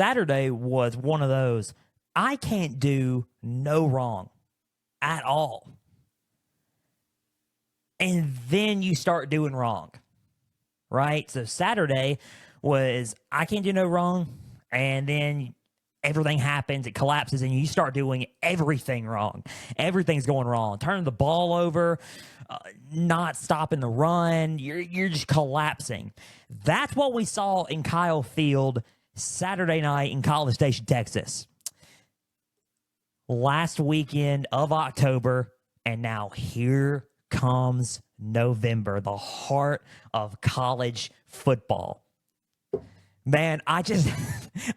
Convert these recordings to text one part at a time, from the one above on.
Saturday was one of those, I can't do no wrong at all. And then you start doing wrong, right? So Saturday was, I can't do no wrong. And then everything happens, it collapses, and you start doing everything wrong. Everything's going wrong. Turning the ball over, not stopping the run. You're just collapsing. That's what we saw in Kyle Field Saturday night in College Station, Texas. Last weekend of October, and now here comes November, the heart of college football. Man, I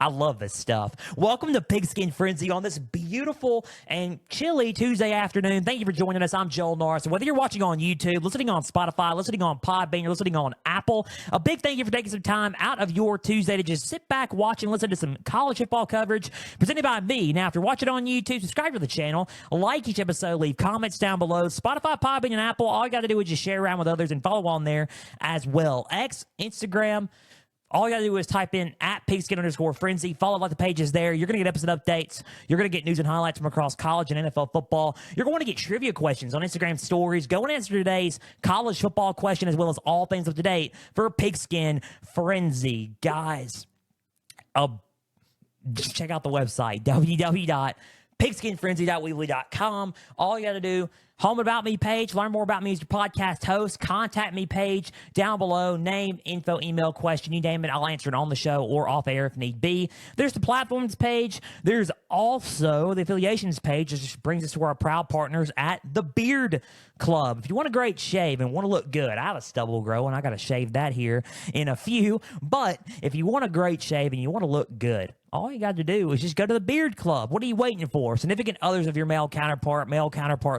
love this stuff. Welcome to Pigskin Frenzy on this beautiful and chilly Tuesday afternoon. Thank you for joining us. I'm Joel Norris. Whether you're watching on YouTube, listening on Spotify, listening on Podbean, or listening on Apple, a big thank you for taking some time out of your Tuesday to just sit back, watch, and listen to some college football coverage presented by me. Now, if you're watching on YouTube, subscribe to the channel, like each episode, leave comments down below. Spotify, Podbean, and Apple, all you got to do is just share around with others and follow on there as well. X, Instagram, all you got to do is type in at pigskin_frenzy. Follow like the pages there. You're going to get episode updates. You're going to get news and highlights from across college and NFL football. You're going to get trivia questions on Instagram stories. Go and answer today's college football question as well as all things up to date for Pigskin Frenzy. Guys, just check out the website, www.pigskinfrenzy.weebly.com. All you got to do, home about me page, learn more about me as your podcast host, contact me page down below, name, info, email, question, you name it, I'll answer it on the show or off air if need be. There's the platforms page. There's also the affiliations page, which just brings us to our proud partners at the Beard Club. If you want a great shave and want to look good, I have a stubble growing. I got to shave that here in a few. But if you want a great shave and you want to look good, all you got to do is just go to the Beard Club. What are you waiting for? Significant others of your male counterpart,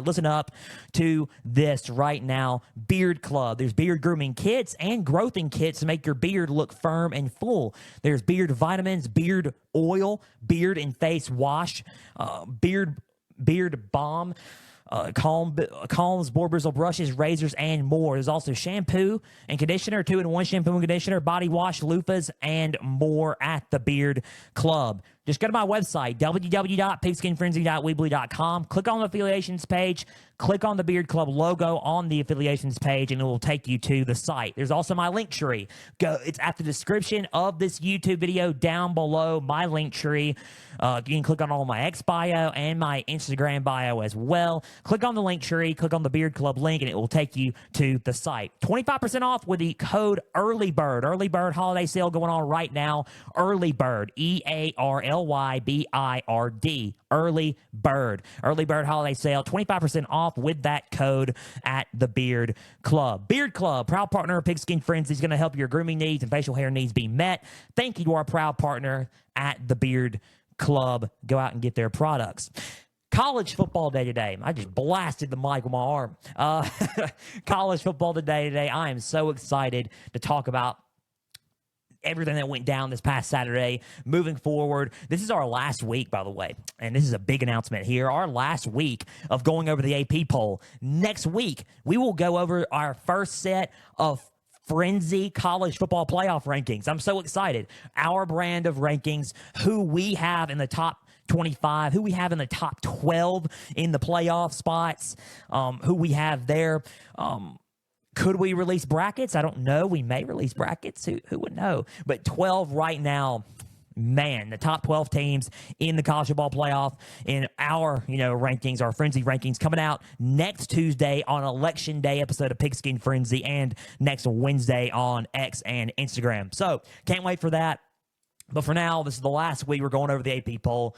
listen up to this right now. Beard Club. There's beard grooming kits and growthing kits to make your beard look firm and full. There's beard vitamins, beard oil, beard and face wash, beard balm, combs, boar bristle brushes, razors, and more. There's also shampoo and conditioner, 2-in-1 shampoo and conditioner, body wash, loofahs, and more at the Beard Club. Just go to my website, www.pigskinfrenzy.weebly.com. Click on the affiliations page. Click on the Beard Club logo on the affiliations page, and it will take you to the site. There's also my link tree. It's at the description of this YouTube video down below, my link tree. You can click on all my X bio and my Instagram bio as well. Click on the link tree, click on the Beard Club link, and it will take you to the site. 25% off with the code EARLYBIRD. Early Bird holiday sale going on right now. Early Bird, EARLYBIRD. Early Bird. Early Bird holiday sale, 25% off with that code at the Beard Club. Beard Club, proud partner of Pigskin Frenzy, is going to help your grooming needs and facial hair needs be met. Thank you to our proud partner at the Beard Club. Go out and get their products. College football day today. I just blasted the mic with my arm. College football today. I am so excited to talk about everything that went down this past Saturday. Moving forward, this is our last week, by the way, and this is a big announcement here. Our last week of going over the AP poll. Next week, we will go over our first set of Frenzy college football playoff rankings. I'm so excited. Our brand of rankings, who we have in the top 25, who we have in the top 12 in the playoff spots, who we have there. Could we release brackets? I don't know. We may release brackets. Who would know? But 12 right now, man, the top 12 teams in the college football playoff in our, rankings, our Frenzy rankings coming out next Tuesday on Election Day episode of Pigskin Frenzy and next Wednesday on X and Instagram. So can't wait for that. But for now, this is the last week we're going over the AP poll.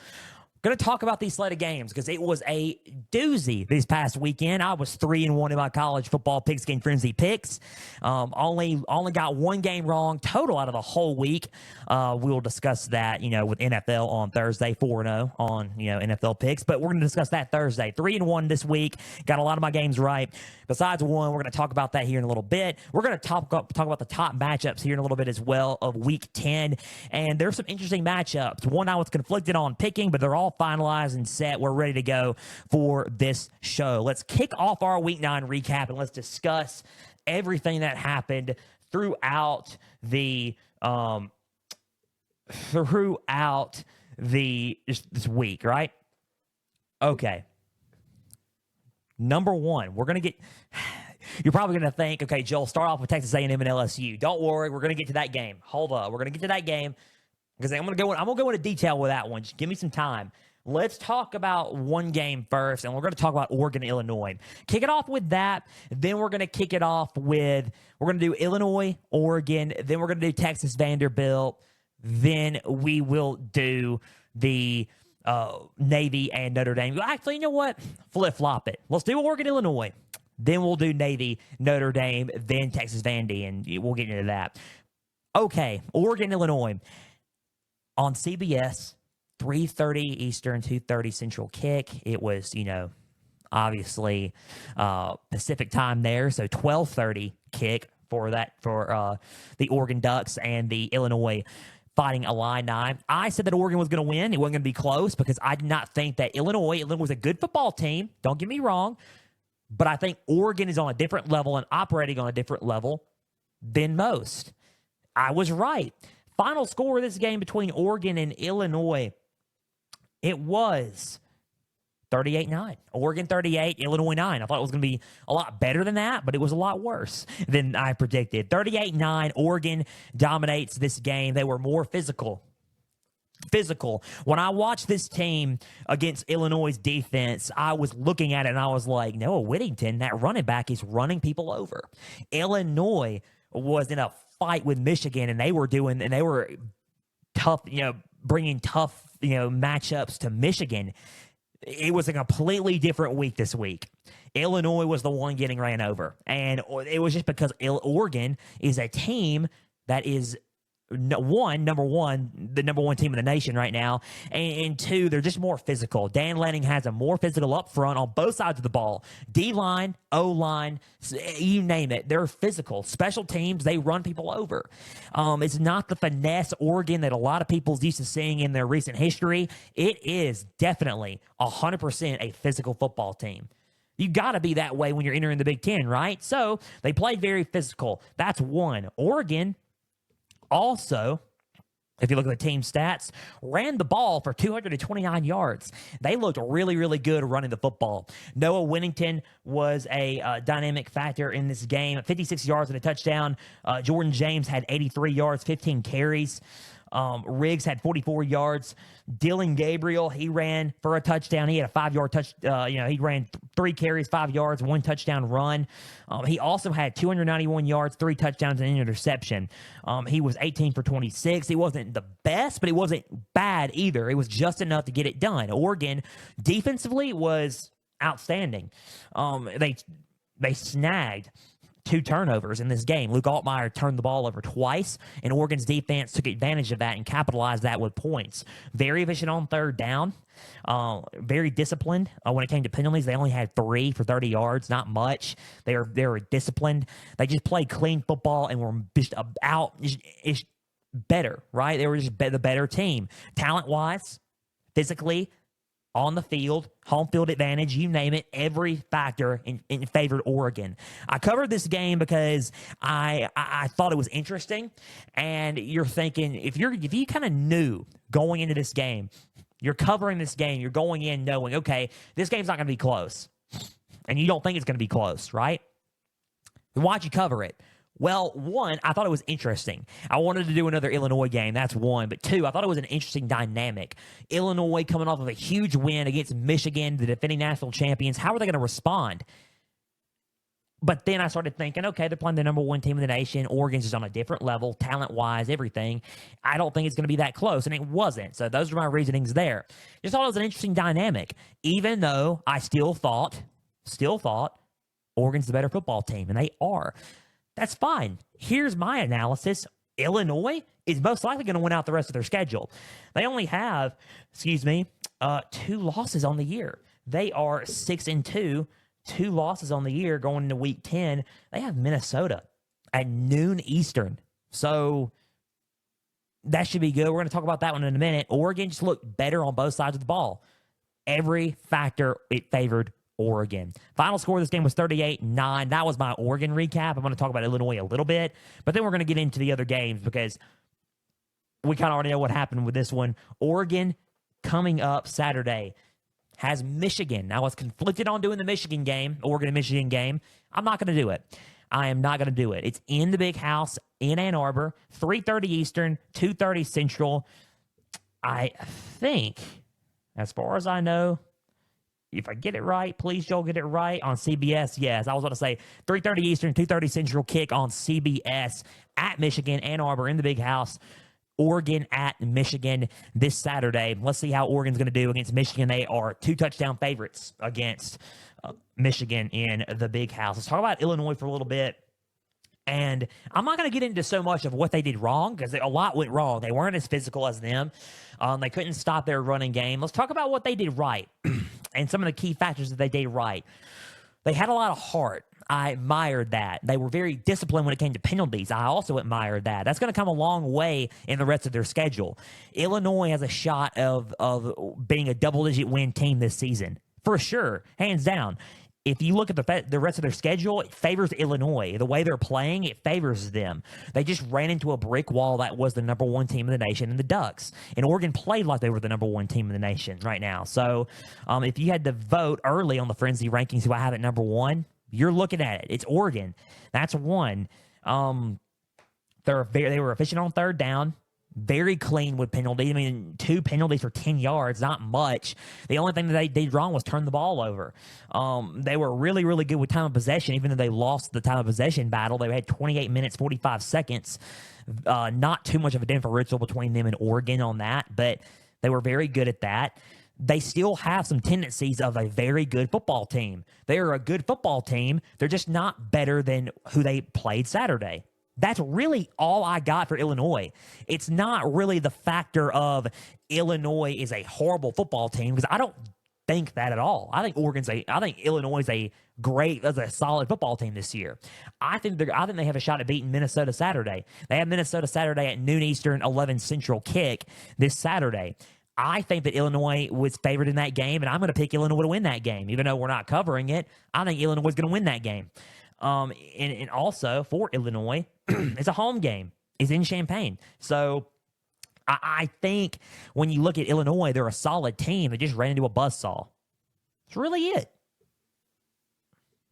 Going to talk about these slate of games because it was a doozy this past weekend. I was 3-1 in my college football Pigskin Frenzy picks. Only got one game wrong total out of the whole week. We'll discuss that, with NFL on Thursday, 4-0 on, NFL picks. But we're going to discuss that Thursday. 3-1 this week. Got a lot of my games right. Besides one, we're going to talk about that here in a little bit. We're going to talk about the top matchups here in a little bit as well of Week 10. And there's some interesting matchups. One I was conflicted on picking, but they're all finalized and set. We're ready to go for this show. Let's kick off our Week 9 recap and let's discuss everything that happened throughout the throughout this week, right? Okay. Number one, we're going to get – you're probably going to think, okay, Joel, start off with Texas A&M and LSU. Don't worry. We're going to get to that game. Hold up. We're going to get to that game because I'm going to go into detail with that one. Just give me some time. Let's talk about one game first, and we're going to talk about Oregon, Illinois. Kick it off with that. Then we're going to kick it off with – we're going to do Illinois, Oregon. Then we're going to do Texas, Vanderbilt. Then we will do the – Navy and Notre Dame. Actually, you know what? Flip-flop it. Let's do Oregon, Illinois. Then we'll do Navy, Notre Dame, then Texas Vandy, and we'll get into that. Okay, Oregon, Illinois. On CBS, 3:30 Eastern, 2:30 Central kick. It was, obviously Pacific time there, so 12:30 kick for the Oregon Ducks and the Illinois Fighting Illini. I said that Oregon was going to win. It wasn't going to be close because I did not think that Illinois was a good football team. Don't get me wrong. But I think Oregon is on a different level and operating on a different level than most. I was right. Final score of this game between Oregon and Illinois, it was 38-9. Oregon 38, Illinois 9. I thought it was going to be a lot better than that, but it was a lot worse than I predicted. 38-9, Oregon dominates this game. They were more physical. When I watched this team against Illinois' defense, I was looking at it and I was like, Noah Whittington, that running back, is running people over. Illinois was in a fight with Michigan, and they were tough, bringing tough, matchups to Michigan. It was a completely different week this week. Illinois was the one getting ran over. And it was just because Oregon is a team that is, the number one team in the nation right now. And two, they're just more physical. Dan Lanning has a more physical up front on both sides of the ball. D-line, O-line, you name it. They're physical. Special teams, they run people over. It's not the finesse Oregon that a lot of people's used to seeing in their recent history. It is definitely 100% a physical football team. You got to be that way when you're entering the Big Ten, right? So they play very physical. That's one. Oregon also, if you look at the team stats, ran the ball for 229 yards. They looked really, really good running the football. Noah Whittington was a dynamic factor in this game. 56 yards and a touchdown. Jordan James had 83 yards, 15 carries. Riggs had 44 yards. Dylan Gabriel, he ran for a touchdown. He had a 5-yard touch. He ran 3 carries, 5 yards, 1 touchdown run. He also had 291 yards, 3 touchdowns, and an interception. He was 18 for 26. He wasn't the best, but he wasn't bad either. It was just enough to get it done. Oregon defensively was outstanding. They snagged 2 turnovers in this game. Luke Altmaier turned the ball over twice, and Oregon's defense took advantage of that and capitalized that with points. Very efficient on third down. Very disciplined when it came to penalties. They only had 3 for 30 yards, not much. They were disciplined. They just played clean football and were just better, right? They were just the better team. Talent-wise, physically, on the field, home field advantage, you name it, every factor in favored Oregon. I covered this game because I thought it was interesting, and you're thinking, if you kind of knew going into this game, you're covering this game, you're going in knowing, okay, this game's not going to be close, and you don't think it's going to be close, right? Then why'd you cover it? Well, one, I thought it was interesting. I wanted to do another Illinois game. That's one. But two, I thought it was an interesting dynamic. Illinois coming off of a huge win against Michigan, the defending national champions. How are they going to respond? But then I started thinking, okay, they're playing the number 1 team in the nation. Oregon's just on a different level, talent-wise, everything. I don't think it's going to be that close, and it wasn't. So those are my reasonings there. Just thought it was an interesting dynamic, even though I still thought Oregon's the better football team, and they are. That's fine. Here's my analysis. Illinois is most likely going to win out the rest of their schedule. They only have, 2 losses on the year. They are 6-2, 2 losses on the year going into week 10. They have Minnesota at noon Eastern. So that should be good. We're going to talk about that one in a minute. Oregon just looked better on both sides of the ball. Every factor, it favored Oregon. Final score of this game was 38-9. That was my Oregon recap. I'm going to talk about Illinois a little bit, but then we're going to get into the other games because we kind of already know what happened with this one. Oregon coming up Saturday has Michigan. Now, I was conflicted on doing the Michigan game, Oregon and Michigan game. I'm not going to do it. I am not going to do it. It's in the Big House in Ann Arbor, 3:30 Eastern, 2:30 Central. I think, as far as I know, if I get it right, please, Joel, get it right on CBS. Yes, I was going to say 3:30 Eastern, 2:30 Central kick on CBS at Michigan, Ann Arbor in the Big House. Oregon at Michigan this Saturday. Let's see how Oregon's going to do against Michigan. They are 2-touchdown favorites against Michigan in the Big House. Let's talk about Illinois for a little bit. And I'm not going to get into so much of what they did wrong because a lot went wrong. They weren't as physical as them. They couldn't stop their running game. Let's talk about what they did right and some of the key factors that they did right. They had a lot of heart. I admired that. They were very disciplined when it came to penalties. I also admired that. That's going to come a long way in the rest of their schedule. Illinois has a shot of being a double-digit win team this season, for sure, hands down. If you look at the rest of their schedule, it favors Illinois. The way they're playing, it favors them. They just ran into a brick wall that was the number one team in the nation in the Ducks. And Oregon played like they were the number one team in the nation right now. So if you had to vote early on the Frenzy rankings who I have at number one, you're looking at it. It's Oregon. That's one. They were efficient on third down. Very clean with penalties. I mean, 2 penalties for 10 yards, not much. The only thing that they did wrong was turn the ball over. They were really, really good with time of possession, even though they lost the time of possession battle. They had 28 minutes, 45 seconds. Not too much of a differential between them and Oregon on that, but they were very good at that. They still have some tendencies of a very good football team. They are a good football team. They're just not better than who they played Saturday. That's really all I got for Illinois. It's not really the factor of Illinois is a horrible football team because I don't think that at all. I think Illinois is a solid football team this year. I think they have a shot at beating Minnesota Saturday. They have Minnesota Saturday at noon Eastern, 11 Central kick this Saturday. I think that Illinois was favored in that game, and I'm going to pick Illinois to win that game. Even though we're not covering it, I think Illinois is going to win that game. And also for Illinois, it's a home game. It's in Champaign. So I think when you look at Illinois, they're a solid team that just ran into a buzzsaw. That's really it.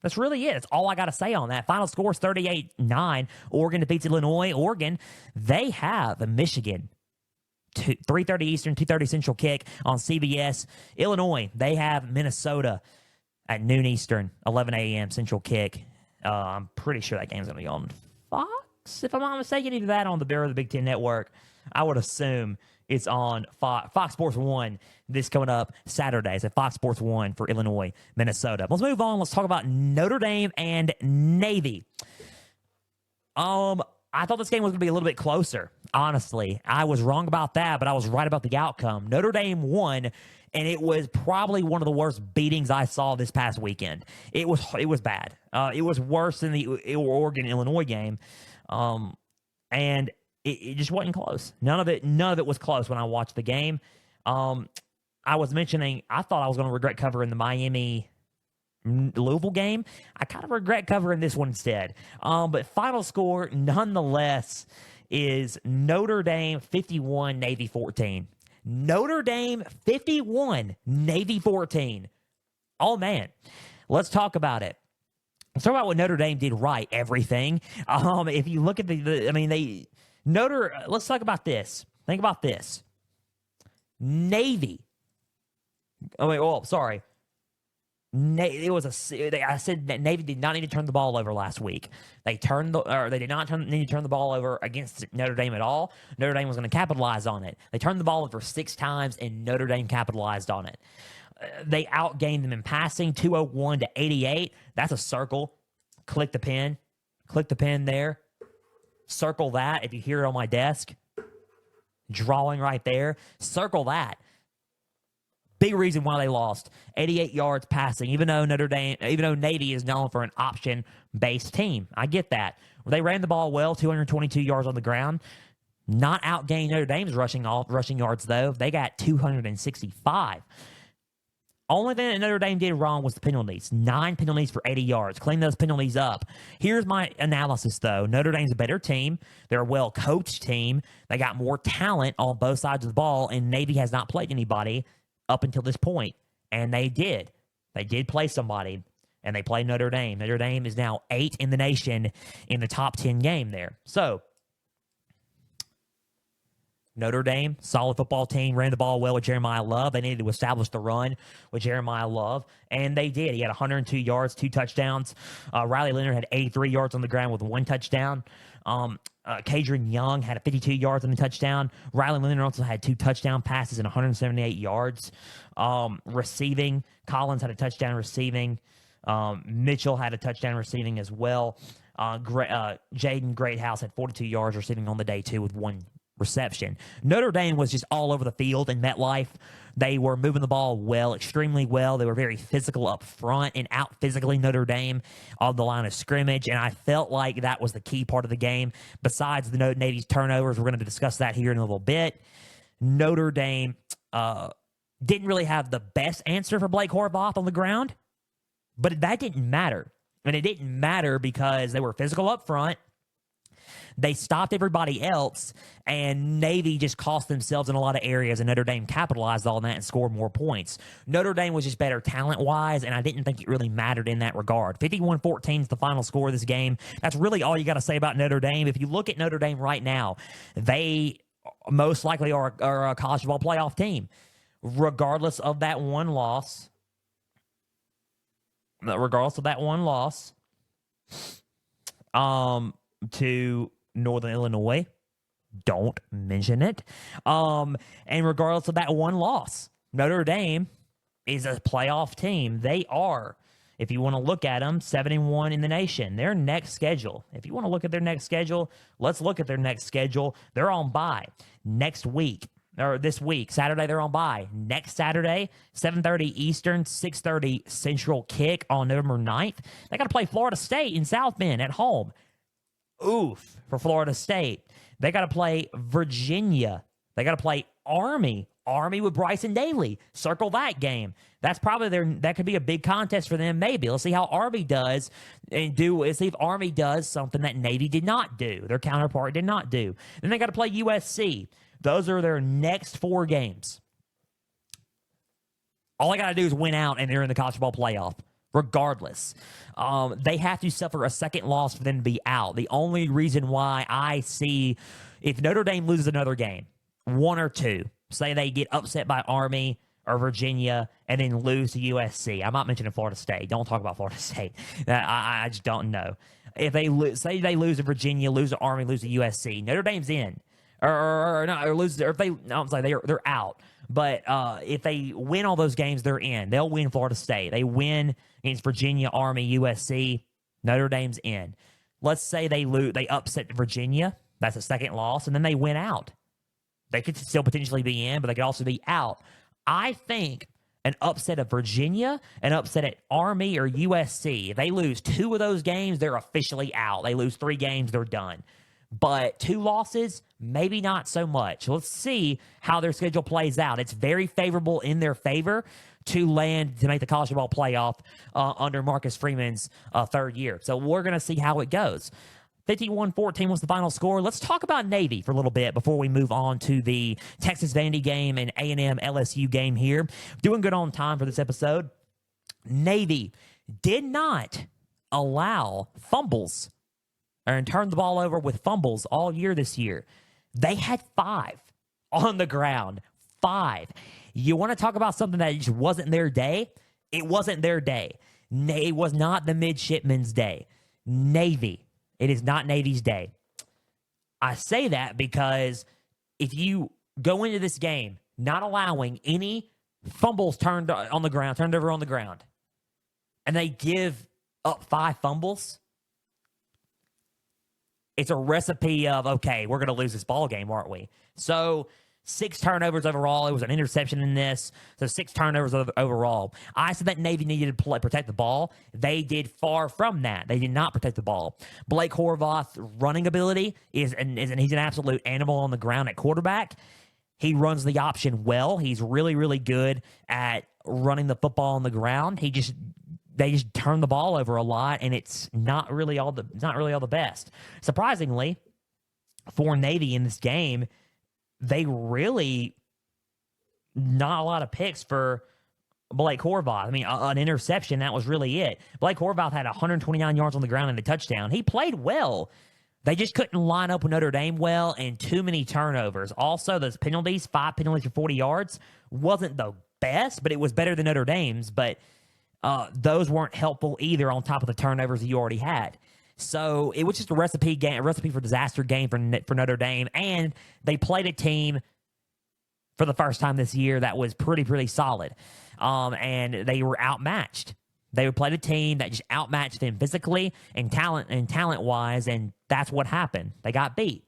That's really it. That's all I got to say on that. Final score is 38-9. Oregon defeats Illinois. Oregon, they have a Michigan. 3:30 Eastern, 2:30 Central kick on CBS. Illinois, they have Minnesota at noon Eastern, 11 a.m. Central kick. I'm pretty sure that game's going to be on Fox, if I'm not mistaken. Either that on the Big Ten Network. I would assume it's on Fox Sports 1 this coming up Saturday. So Fox Sports 1 for Illinois, Minnesota. Let's move on. Let's talk about Notre Dame and Navy. I thought this game was going to be a little bit closer, honestly. I was wrong about that, but I was right about the outcome. Notre Dame won, and it was probably one of the worst beatings I saw this past weekend. It was bad. It was worse than the Oregon-Illinois game, and it just wasn't close. None of it was close when I watched the game. I was mentioning I thought I was going to regret covering the Miami Louisville game. I kind of regret covering this one instead. But final score, nonetheless, is Notre Dame 51, Navy 14. Notre Dame 51, Navy 14. Oh, man. Let's talk about it. Let's talk about what Notre Dame did right, everything. If you look at let's talk about this. Think about this. Navy. Sorry. I said that Navy did not need to turn the ball over last week. They did not need to turn the ball over against Notre Dame at all. Notre Dame was going to capitalize on it. They turned the ball over 6 times, and Notre Dame capitalized on it. They outgained them in passing, 201 to 88. That's a circle. Click the pen. Click the pen there. Circle that if you hear it on my desk. Drawing right there. Circle that. Big reason why they lost. 88 yards passing, even though Navy is known for an option-based team. I get that. They ran the ball well, 222 yards on the ground. Not outgained Notre Dame's rushing yards, though. They got 265. Only thing that Notre Dame did wrong was the penalties. 9 penalties for 80 yards. Clean those penalties up. Here's my analysis, though. Notre Dame's a better team. They're a well-coached team. They got more talent on both sides of the ball, and Navy has not played anybody up until this point. And they did. They did play somebody, and they played Notre Dame. Notre Dame is now 8th in the nation in the top 10 game there. So, Notre Dame, solid football team, ran the ball well with Jeremiah Love. They needed to establish the run with Jeremiah Love, and they did. He had 102 yards, 2 touchdowns. Riley Leonard had 83 yards on the ground with 1 touchdown. Kadrian Young had 52 yards on the touchdown. Riley Leonard also had 2 touchdown passes and 178 yards. Receiving, Collins had a touchdown receiving. Mitchell had a touchdown receiving as well. Jaden Greathouse had 42 yards receiving on the day, too, with 1 reception. Notre Dame was just all over the field in MetLife. They were moving the ball well, extremely well. They were very physical up front and out physically Notre Dame on the line of scrimmage, and I felt like that was the key part of the game. Besides the Navy's turnovers, we're going to discuss that here in a little bit. Notre Dame didn't really have the best answer for Blake Horvath on the ground, but that didn't matter. And it didn't matter because they were physical up front. They stopped everybody else, and Navy just cost themselves in a lot of areas, and Notre Dame capitalized on that and scored more points. Notre Dame was just better talent-wise, and I didn't think it really mattered in that regard. 51-14 is the final score of this game. That's really all you got to say about Notre Dame. If you look at Notre Dame right now, they most likely are a college football playoff team, regardless of that one loss. To Northern Illinois. Don't mention it. And regardless of that one loss, Notre Dame is a playoff team. They are, if you want to look at them, 7-1 in the nation. Their next schedule, if you want to look at their next schedule, let's look at their next schedule. They're on bye next week, or this week. Saturday, they're on bye. Next Saturday, 7:30 Eastern, 6:30 Central kick on November 9th. They got to play Florida State in South Bend at home. Oof, for Florida State. They got to play Virginia. They got to play Army. Army with Bryson Daly. Circle that game. That's probably that could be a big contest for them, maybe. Let's see how Army does, and see if Army does something that Navy did not do, their counterpart did not do. Then they got to play USC. Those are their next 4 games. All I got to do is win out, and they're in the college football playoff. Regardless, they have to suffer a second loss for them to be out. The only reason why I see, if Notre Dame loses another game, 1 or 2, say they get upset by Army or Virginia and then lose to USC. I'm not mentioning Florida State. Don't talk about Florida State. I just don't know. If they say they lose to Virginia, lose to Army, lose to USC, Notre Dame's in, or lose. Or if they, no, I'm sorry, they're out. But if they win all those games, they're in. They'll win Florida State. They win against Virginia, Army, USC. Notre Dame's in. Let's say they upset Virginia. That's a second loss, and then they win out. They could still potentially be in, but they could also be out. I think an upset of Virginia, an upset at Army or USC, if they lose 2 of those games, they're officially out. They lose 3 games, they're done. But 2 losses, maybe not so much. Let's see how their schedule plays out. It's very favorable in their favor to make the college football playoff under Marcus Freeman's 3rd year. So we're going to see how it goes. 51-14 was the final score. Let's talk about Navy for a little bit before we move on to the Texas Vandy game and A&M LSU game here. Doing good on time for this episode. Navy did not allow fumbles and turned the ball over with fumbles all year this year. They had 5 on the ground. 5. You want to talk about something that just wasn't their day? It wasn't their day. It was not the midshipmen's day. Navy. It is not Navy's day. I say that because if you go into this game not allowing any fumbles turned over on the ground, and they give up 5 fumbles, it's a recipe of, okay, we're going to lose this ball game, aren't we? So 6 turnovers overall. It was an interception in this. So 6 turnovers overall. I said that Navy needed to protect the ball. They did far from that. They did not protect the ball. Blake Horvath's running ability he's an absolute animal on the ground at quarterback. He runs the option well. He's really, really good at running the football on the ground. They just turn the ball over a lot, and it's not really all the best. Surprisingly, for Navy in this game, they really not a lot of picks for Blake Horvath. I mean, an interception, that was really it. Blake Horvath had 129 yards on the ground and a touchdown. He played well. They just couldn't line up with Notre Dame well, and too many turnovers. Also, those penalties, 5 penalties for 40 yards, wasn't the best, but it was better than Notre Dame's. But those weren't helpful either on top of the turnovers that you already had. So it was just a recipe for disaster game for Notre Dame. And they played a team for the first time this year that was pretty solid. And they were outmatched. They played a team that just outmatched them physically and talent-wise, and that's what happened. They got beat.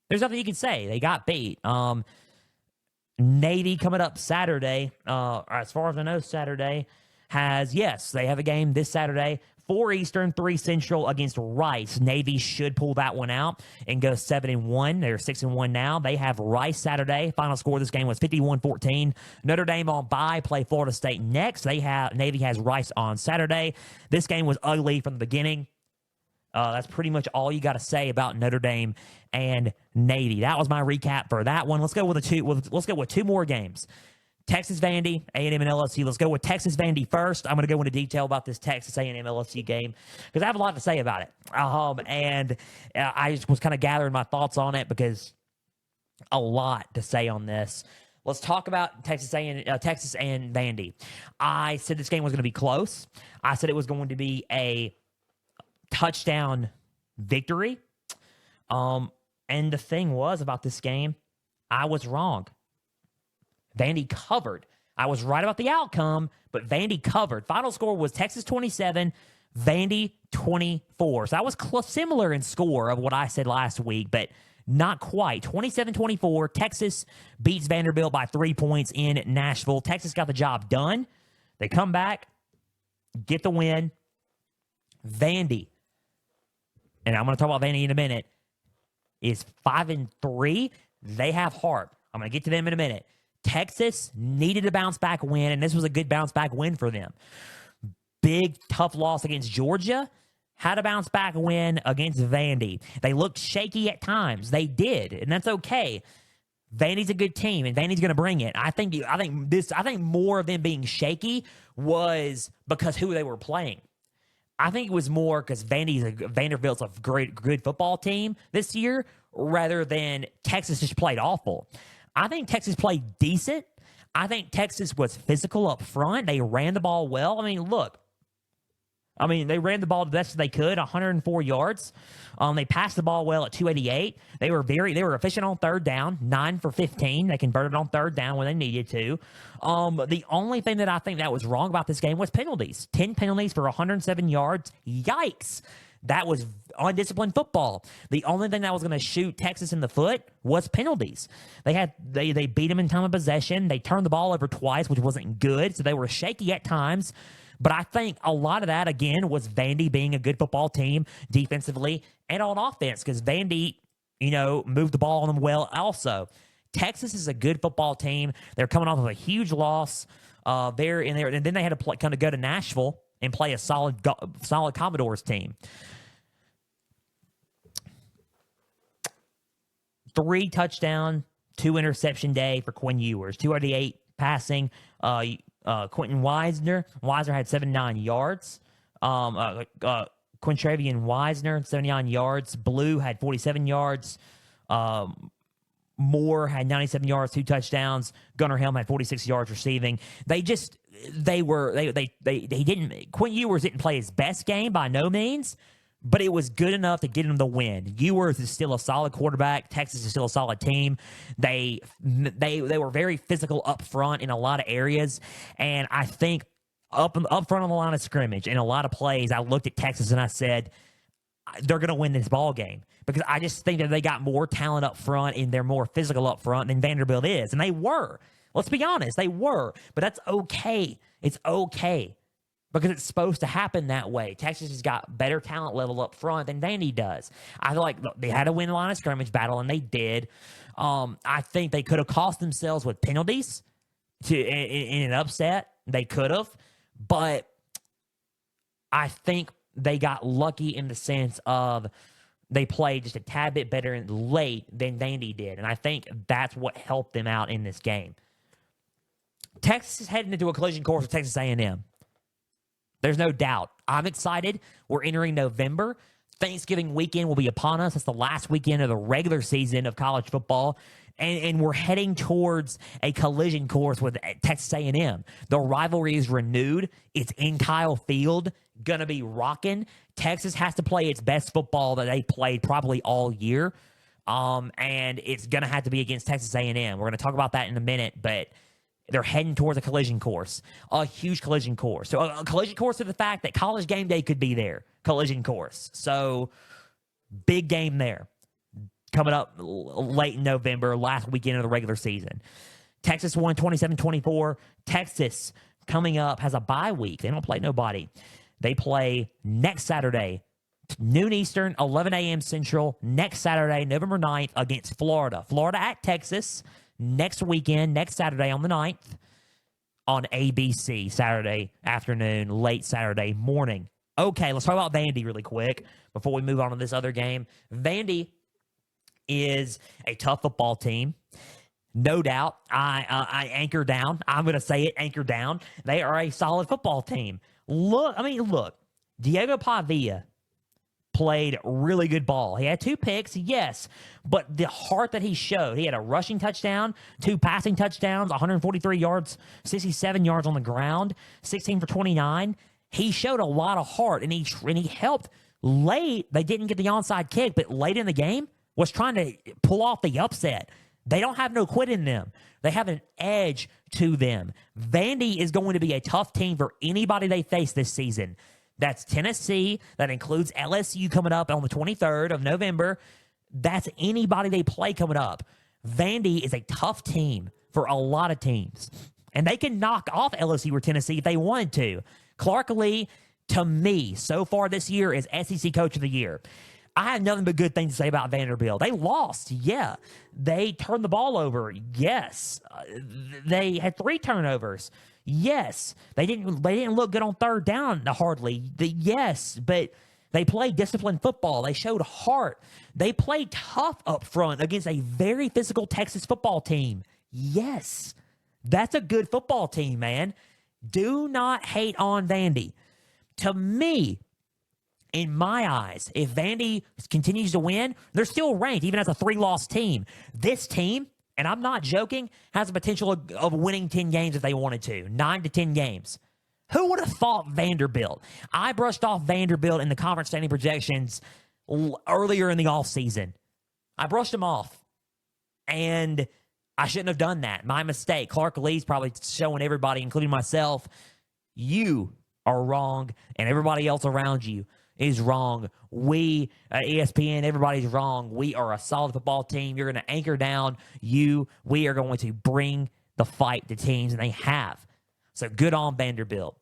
There's nothing you can say. They got beat. Navy coming up Saturday, as far as I know, Saturday they have a game this Saturday, 4 Eastern, 3 Central against Rice. Navy should pull that one out and go 7-1. They're 6-1 now. They have Rice Saturday. Final score of this game was 51-14. Notre Dame on bye, play Florida State next. Navy has Rice on Saturday. This game was ugly from the beginning. That's pretty much all you got to say about Notre Dame and Navy. That was my recap for that one. Let's go with two more games. Texas Vandy, A&M, and LSU. Let's go with Texas Vandy first. I'm going to go into detail about this Texas A&M LSU game because I have a lot to say about it. I just was kind of gathering my thoughts on it because a lot to say on this. Let's talk about Texas and Vandy. I said this game was going to be close. I said it was going to be a touchdown victory. And the thing was about this game, I was wrong. Vandy covered. I was right about the outcome, but Vandy covered. Final score was Texas 27, Vandy 24. So that was similar in score of what I said last week, but not quite. 27-24, Texas beats Vanderbilt by 3 points in Nashville. Texas got the job done. They come back, get the win. Vandy, and I'm going to talk about Vandy in a minute, is 5-3. They have heart. I'm going to get to them in a minute. Texas needed a bounce-back win, and this was a good bounce-back win for them. Big, tough loss against Georgia. Had a bounce-back win against Vandy. They looked shaky at times. They did, and that's okay. Vandy's a good team, and Vandy's going to bring it. I think more of them being shaky was because who they were playing. I think it was more because Vanderbilt's a good football team this year, rather than Texas just played awful. I think Texas played decent. I think Texas was physical up front. They ran the ball well. They ran the ball the best they could, 104 yards. They passed the ball well at 288. They were efficient on third down, 9 for 15. They converted on third down when they needed to. The only thing that I think that was wrong about this game was penalties. 10 penalties for 107 yards. Yikes. That was undisciplined football. The only thing that was going to shoot Texas in the foot was penalties. They beat them in time of possession. They turned the ball over twice, which wasn't good, so they were shaky at times. But I think a lot of that, again, was Vandy being a good football team defensively and on offense because Vandy, moved the ball on them well also. Texas is a good football team. They're coming off of a huge loss there and there, and then they had to kind of go to Nashville and play a solid Commodores team. 3 touchdown, 2 interception day for Quinn Ewers. 288 passing. Quentin Wisner had 79 yards. Quintravian Wisner, 79 yards. Blue had 47 yards. Moore had 97 yards, 2 touchdowns. Gunnar Helm had 46 yards receiving. Quinn Ewers didn't play his best game by no means, but it was good enough to get him the win. Ewers is still a solid quarterback. Texas is still a solid team. They were very physical up front in a lot of areas, and I think up front on the line of scrimmage in a lot of plays, I looked at Texas and I said, they're going to win this ball game because I just think that they got more talent up front and they're more physical up front than Vanderbilt is, and they were. Let's be honest, they were, but that's okay. It's okay because it's supposed to happen that way. Texas has got better talent level up front than Vandy does. I feel like they had to win the line of scrimmage battle, and they did. I think they could have cost themselves with penalties in an upset. They could have, but I think they got lucky in the sense of they played just a tad bit better and late than Vandy did, and I think that's what helped them out in this game. Texas is heading into a collision course with Texas A&M. There's no doubt. I'm excited. We're entering November. Thanksgiving weekend will be upon us. It's the last weekend of the regular season of college football, and we're heading towards a collision course with Texas A&M. The rivalry is renewed. It's in Kyle Field, going to be rocking. Texas has to play its best football that they played probably all year, and it's going to have to be against Texas A&M. We're going to talk about that in a minute, but they're heading towards a collision course, a huge collision course. So a collision course to the fact that College Game Day could be there, collision course. So big game there coming up late in November, last weekend of the regular season. Texas won 27-24. Texas coming up has a bye week. They don't play nobody. They play next Saturday, noon Eastern, 11 a.m. Central, next Saturday, November 9th, against Florida. Florida at Texas. Next weekend, next Saturday on the 9th on ABC, Saturday afternoon, late Saturday morning. Okay, let's talk about Vandy really quick before we move on to this other game. Vandy is a tough football team. No doubt. I anchor down. I'm going to say it, anchor down. They are a solid football team. Look. Diego Pavia played really good ball. He had 2 picks, yes, but the heart that he showed, he had a rushing touchdown, 2 passing touchdowns, 143 yards, 67 yards on the ground, 16 for 29. He showed a lot of heart, and he helped late. They didn't get the onside kick, but late in the game was trying to pull off the upset. They don't have no quit in them. They have an edge to them. Vandy is going to be a tough team for anybody they face this season. That's Tennessee. That includes LSU coming up on the 23rd of November. That's anybody they play coming up. Vandy is a tough team for a lot of teams. And they can knock off LSU or Tennessee if they wanted to. Clark Lee, to me, so far this year, is SEC Coach of the Year. I have nothing but good things to say about Vanderbilt. They lost, yeah. They turned the ball over, yes. They had 3 turnovers. Yes, they didn't look good on third down hardly. Yes, but they played disciplined football. They showed heart. They played tough up front against a very physical Texas football team. Yes, that's a good football team, man. Do not hate on Vandy. To me, in my eyes, if Vandy continues to win, they're still ranked even as a 3-loss team. This team, and I'm not joking, has the potential of winning 10 games if they wanted to. 9 to 10 games. Who would have thought Vanderbilt? I brushed off Vanderbilt in the conference standing projections earlier in the offseason. I brushed them off. And I shouldn't have done that. My mistake. Clark Lee's probably showing everybody, including myself, you are wrong, and everybody else around you is wrong. We, ESPN, everybody's wrong. We are a solid football team. You're going to anchor down you. We are going to bring the fight to teams, and they have. So good on Vanderbilt.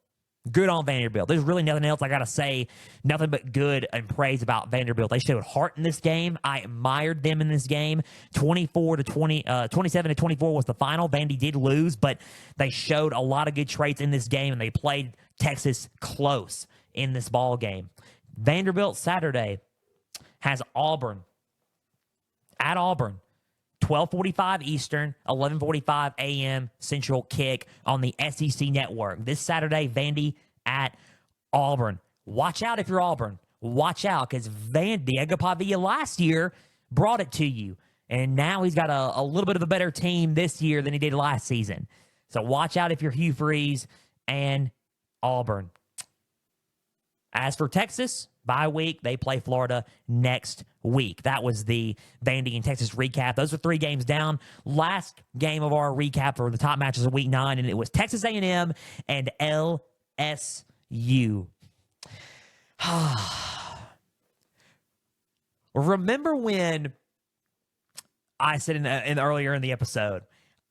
Good on Vanderbilt. There's really nothing else I got to say. Nothing but good and praise about Vanderbilt. They showed heart in this game. I admired them in this game. 27-24 was the final. Vandy did lose, but they showed a lot of good traits in this game, and they played Texas close in this ball game. Vanderbilt Saturday has Auburn at Auburn. 12:45 Eastern, 11:45 a.m. Central kick on the SEC Network. This Saturday, Vandy at Auburn. Watch out if you're Auburn. Watch out, because Diego Pavia last year brought it to you. And now he's got a little bit of a better team this year than he did last season. So watch out if you're Hugh Freeze and Auburn. As for Texas, bye week, they play Florida next week. That was the Vandy and Texas recap. Those are 3 games down. Last game of our recap for the top matches of week 9, and it was Texas A&M and LSU. Remember when I said earlier in the episode,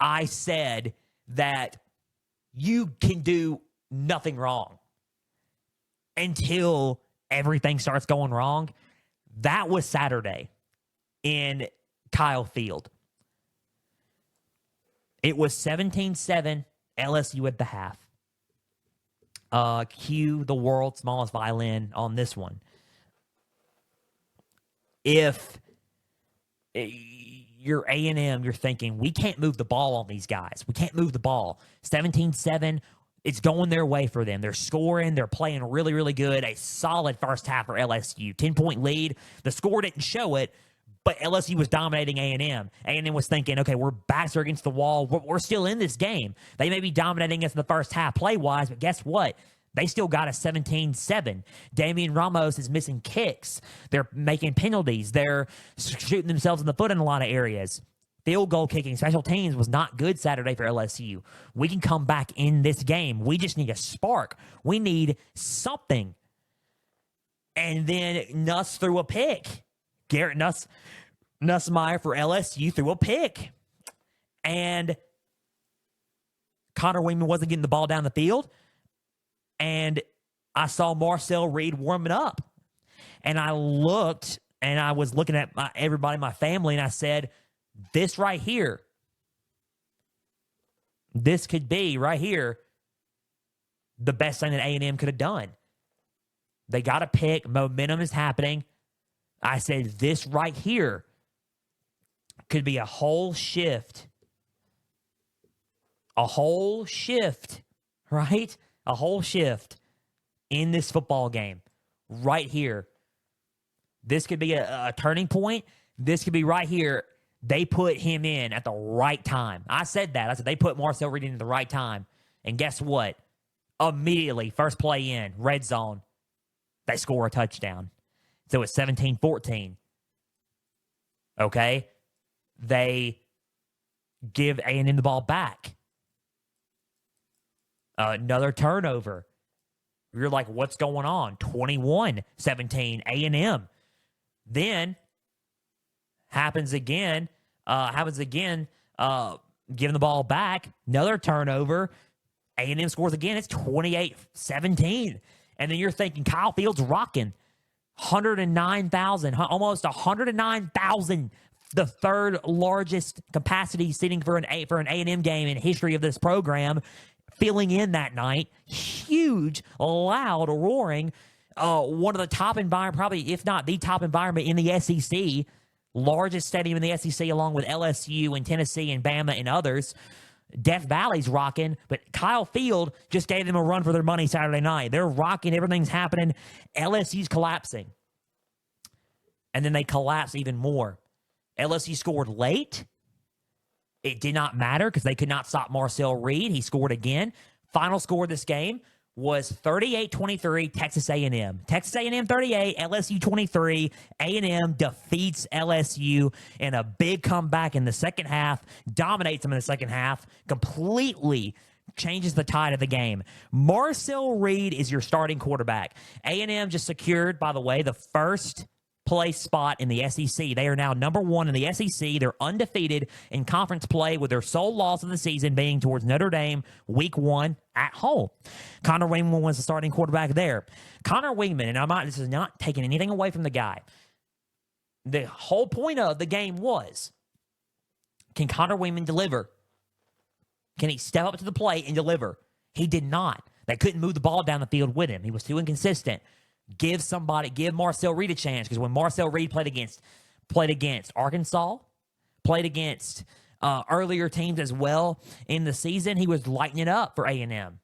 I said that you can do nothing wrong. until everything starts going wrong. That was Saturday in Kyle Field. It was 17-7 LSU at the half. Cue the world's smallest violin on this one. If you're A&M, you're thinking, we can't move the ball on these guys. We can't move the ball. 17-7, it's going their way for them. They're scoring. They're playing really, really good. A solid first half for LSU. 10-point lead. The score didn't show it, but LSU was dominating A&M. A&M was thinking, okay, we're backs are against the wall. We're still in this game. They may be dominating us in the first half play-wise, but guess what? They still got a 17-7. Damian Ramos is missing kicks. They're making penalties. They're shooting themselves in the foot in a lot of areas. Field goal kicking, special teams was not good Saturday for LSU. We can come back in this game. We just need a spark. We need something. And then Nuss threw a pick. Garrett Nussmeier for LSU threw a pick. And Connor Wingman wasn't getting the ball down the field. And I saw Marcel Reed warming up. And I looked, and I was looking at everybody in my family, and I said, this right here, this could be right here the best thing that A&M could have done. They got a pick. Momentum is happening. I said, this right here could be a whole shift. A whole shift, right? A whole shift in this football game right here. This could be a turning point. This could be right here. They put him in at the right time. I said that. I said they put Marcel Reed in at the right time. And guess what? Immediately, first play in, red zone, they score a touchdown. So it's 17-14. Okay? They give A&M the ball back. Another turnover. You're like, what's going on? 21-17, A&M. Then happens again, giving the ball back. Another turnover. A&M scores again. It's 28-17. And then you're thinking Kyle Fields rocking. 109,000, almost 109,000, the third largest capacity seating for an A&M game in history of this program, filling in that night. Huge, loud, roaring. One of the top environment, probably if not the top environment in the SEC, largest stadium in the SEC, along with LSU and Tennessee and Bama and others. Death Valley's rocking, but Kyle Field just gave them a run for their money Saturday night. They're rocking. Everything's happening. LSU's collapsing. And then they collapse even more. LSU scored late. It did not matter because they could not stop Marcel Reed. He scored again. Final score of this game was 38-23, Texas A&M. Texas A&M 38, LSU 23. A&M defeats LSU in a big comeback in the second half, dominates them in the second half, completely changes the tide of the game. Marcel Reed is your starting quarterback. A&M just secured, by the way, the first place spot in the SEC. They are now number one in the SEC. They're undefeated in conference play, with their sole loss of the season being towards Notre Dame week 1 at home. Connor Wingman was the starting quarterback there. Connor Wingman, and this is not taking anything away from the guy. The whole point of the game was, can Connor Wingman deliver? Can he step up to the plate and deliver? He did not. They couldn't move the ball down the field with him. He was too inconsistent. Give Marcel Reed a chance, because when Marcel Reed played against Arkansas, played against earlier teams as well in the season, he was lighting it up for A&M.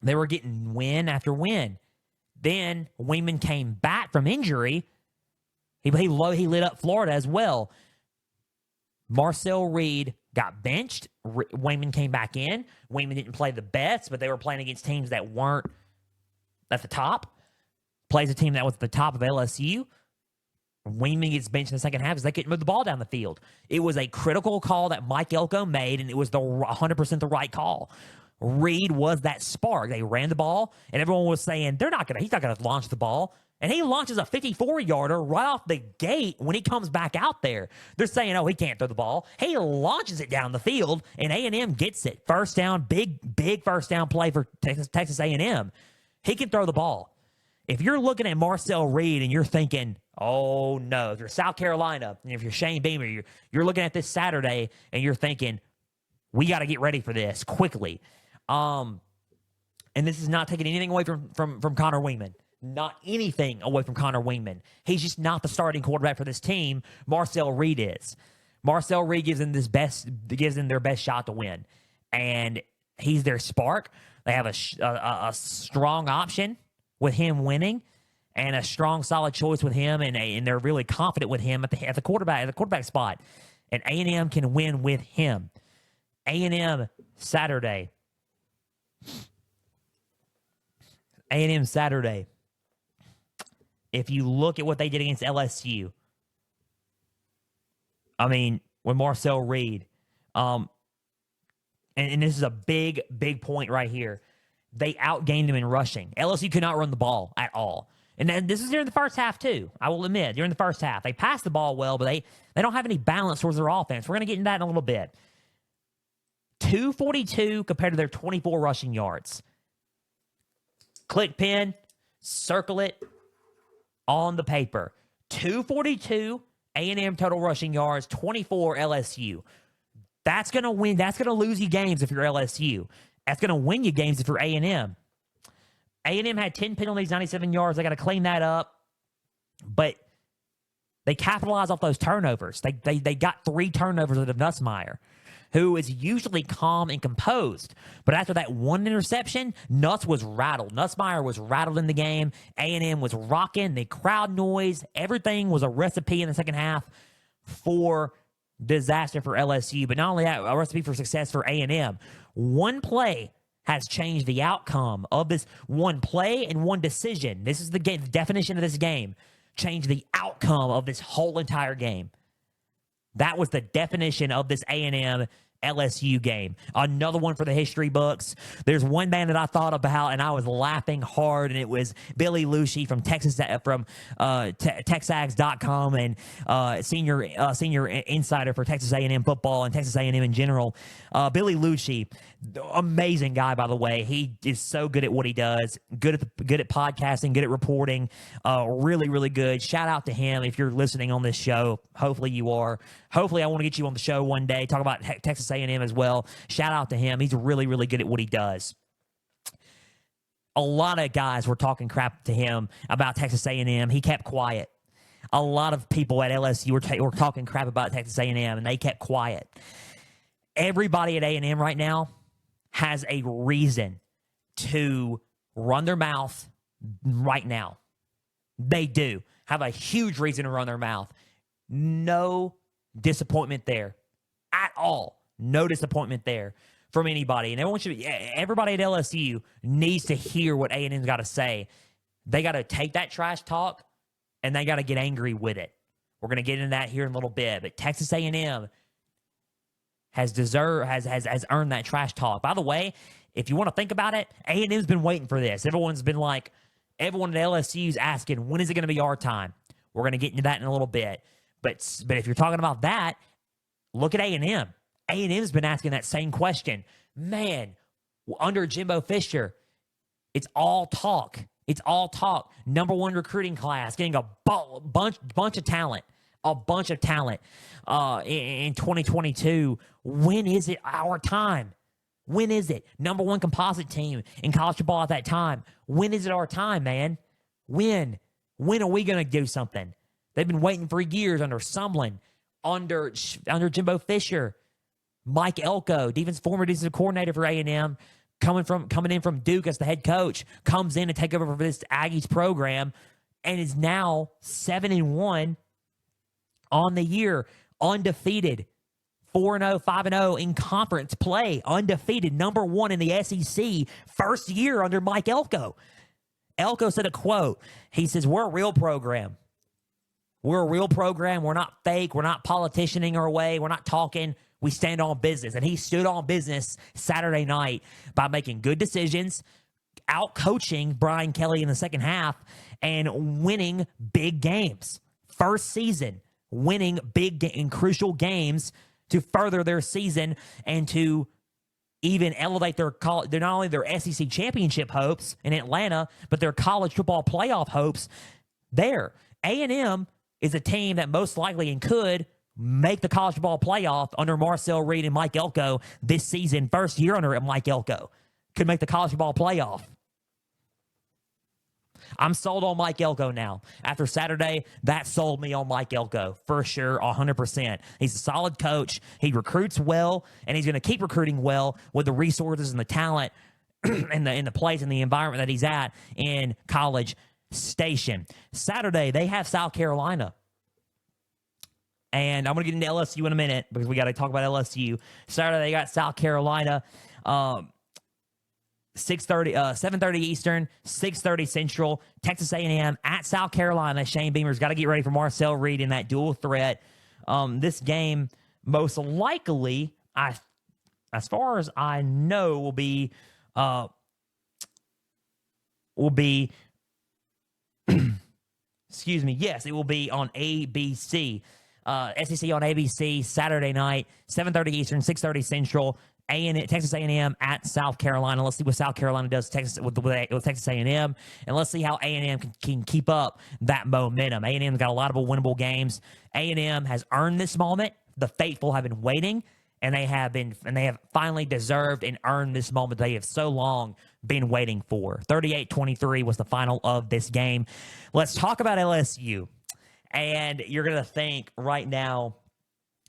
They were getting win after win. Then Wingman came back from injury. He lit up Florida as well. Marcel Reed got benched. Wingman came back in. Wingman didn't play the best, but they were playing against teams that weren't at the top. Plays a team that was at the top of LSU. Wingman gets benched in the second half because they couldn't move the ball down the field. It was a critical call that Mike Elko made, and it was 100% the right call. Reed was that spark. They ran the ball, and everyone was saying he's not going to launch the ball. And he launches a 54-yarder right off the gate when he comes back out there. They're saying, oh, he can't throw the ball. He launches it down the field, and A&M gets it. First down, big first down play for Texas A&M. He can throw the ball. If you're looking at Marcel Reed and you're thinking, oh no, if you're South Carolina, and if you're Shane Beamer, you're looking at this Saturday and you're thinking, we got to get ready for this quickly. And this is not taking anything away from Connor Wingman. Not anything away from Connor Wingman. He's just not the starting quarterback for this team. Marcel Reed is. Marcel Reed gives them their best shot to win. And he's their spark. They have a strong option with him winning, and a strong, solid choice with him, and they're really confident with him at the quarterback spot. And A&M can win with him. A&M Saturday. A&M Saturday. If you look at what they did against LSU, I mean, with Marcel Reed, and this is a big, big point right here. They outgained him in rushing. LSU could not run the ball at all. And then this is during the first half, too. I will admit, during the first half. They passed the ball well, but they don't have any balance towards their offense. We're going to get into that in a little bit. 242 compared to their 24 rushing yards. Click pen, circle it on the paper. 242 A&M total rushing yards, 24 LSU. That's going to win. That's going to lose you games if you're LSU. That's going to win you games if you're A&M. A&M had 10 penalties, 97 yards. They got to clean that up. But they capitalized off those turnovers. They got 3 turnovers out of Nussmeier, who is usually calm and composed. But after that one interception, Nuss was rattled. Nussmeier was rattled in the game. A&M was rocking. The crowd noise, everything was a recipe in the second half for disaster for LSU. But not only that, a recipe for success for A&M. One play has changed the outcome of this. One play and one decision. This is the definition of this game. Changed the outcome of this whole entire game. That was the definition of this A&M LSU game. Another one for the history books. There's one man that I thought about, and I was laughing hard, and it was Billy Lucci from Texags.com and senior insider for Texas A&M football and Texas A&M in general. Billy Lucci, amazing guy, by the way. He is so good at what he does. Good at podcasting. Good at reporting. Really, really good. Shout out to him if you're listening on this show. Hopefully you are. Hopefully I want to get you on the show one day. Talk about Texas A&M as well. Shout out to him. He's really, really good at what he does. A lot of guys were talking crap to him about Texas A&M. He kept quiet. A lot of people at LSU were talking crap about Texas A&M, and they kept quiet. Everybody at A&M right now has a reason to run their mouth right now. They do have a huge reason to run their mouth. No disappointment there at all. No disappointment there from anybody. And everybody at LSU needs to hear what A&M's got to say. They got to take that trash talk and they got to get angry with it. We're going to get into that here in a little bit. But Texas A&M has earned that trash talk. By the way, if you want to think about it, A&M's been waiting for this. Everyone at LSU's asking, when is it going to be our time? We're going to get into that in a little bit. But if you're talking about that, look at A&M. A&M's been asking that same question. Man, under Jimbo Fisher, it's all talk. It's all talk. Number 1 recruiting class, getting a bunch of talent. A bunch of talent in 2022. When is it our time? When is it? Number 1 composite team in college football at that time. When is it our time, man? When? When are we going to do something? They've been waiting for years under Sumlin, under Jimbo Fisher, Mike Elko, former defensive coordinator for A&M, coming in from Duke as the head coach, comes in to take over for this Aggies program, and is now 7-1 on the year, undefeated, 4-0, 5-0 in conference play, undefeated, number 1 in the SEC, first year under Mike Elko. Elko said a quote. He says, "We're a real program. We're a real program. We're not fake. We're not politicianing our way. We're not talking. We stand on business." And he stood on business Saturday night by making good decisions, out-coaching Brian Kelly in the second half, and winning big games. First season, winning big and crucial games to further their season and to even elevate their college. They're not only their SEC championship hopes in Atlanta, but their college football playoff hopes there. A&M is a team that most likely and could make the college football playoff under Marcel Reed and Mike Elko this season. First year under Mike Elko. Could make the college football playoff. I'm sold on Mike Elko now. After Saturday, that sold me on Mike Elko for sure, 100%. He's a solid coach. He recruits well, and he's going to keep recruiting well with the resources and the talent and the place and the environment that he's at in College Station. Saturday, they have South Carolina. And I'm going to get into LSU in a minute because we got to talk about LSU. Saturday, they got South Carolina. 7:30 Eastern, 6:30 Central, Texas A&M at South Carolina. Shane Beamer's got to get ready for Marcel Reed in that dual threat. This game, most likely, as far as I know, will be excuse me, yes, it will be on ABC. SEC on ABC Saturday night, 7:30 Eastern, 6:30 Central. Texas A&M at South Carolina. Let's see what South Carolina does with Texas A&M, and let's see how A&M can keep up that momentum. A&M's got a lot of winnable games. A&M has earned this moment. The faithful have been waiting, and they have finally deserved and earned this moment they have so long been waiting for. 38-23 was the final of this game. Let's talk about LSU, and you're gonna think right now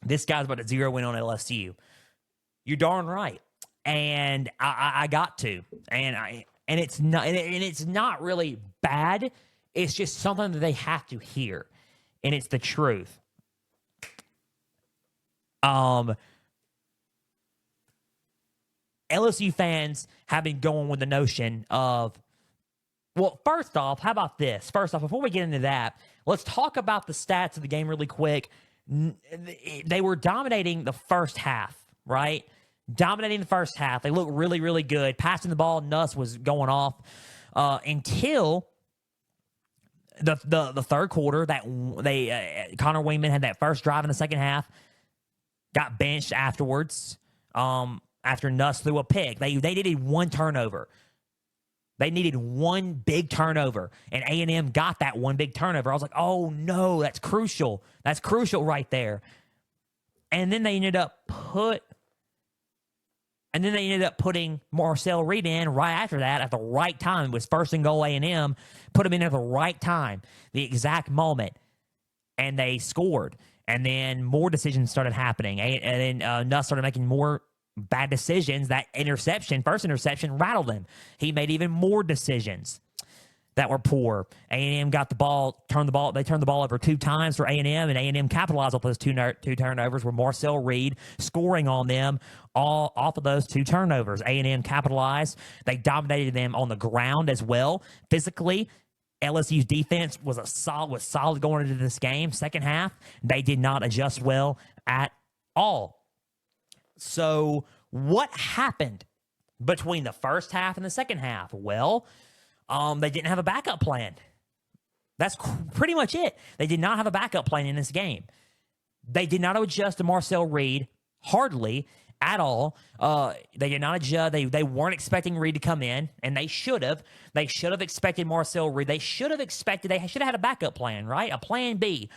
this guy's about to zero in on LSU. You're darn right, and I got to, and it's not really bad. It's just something that they have to hear, and it's the truth. LSU fans have been going with the notion of, well, first off, how about this? First off, before we get into that, let's talk about the stats of the game really quick. They were dominating the first half, right? Dominating the first half. They looked really, really good. Passing the ball, Nuss was going off until the third quarter. That Connor Wingman had that first drive in the second half. Got benched afterwards. After Nuss threw a pick, they needed one turnover. They needed one big turnover, and A&M got that one big turnover. I was like, oh no, that's crucial. That's crucial right there. And then they ended up putting Marcel Reed in right after that at the right time. It was first and goal A&M. Put him in at the right time, the exact moment, and they scored. And then more decisions started happening. And then Nuss started making more bad decisions. That first interception, rattled him. He made even more decisions that were poor. A&M got the ball, they turned the ball over 2 times for A&M, and A&M capitalized off those two turnovers with Marcel Reed scoring on them all off of those 2 turnovers. A&M capitalized. They dominated them on the ground as well. Physically, LSU's defense was solid going into this game. Second half, they did not adjust well at all. So what happened between the first half and the second half? Well, they didn't have a backup plan. That's pretty much it. They did not have a backup plan in this game. They did not adjust to Marcel Reed, hardly at all. They did not adjust. They weren't expecting Reed to come in, and they should have. They should have expected Marcel Reed. They should have had a backup plan, right? A plan B.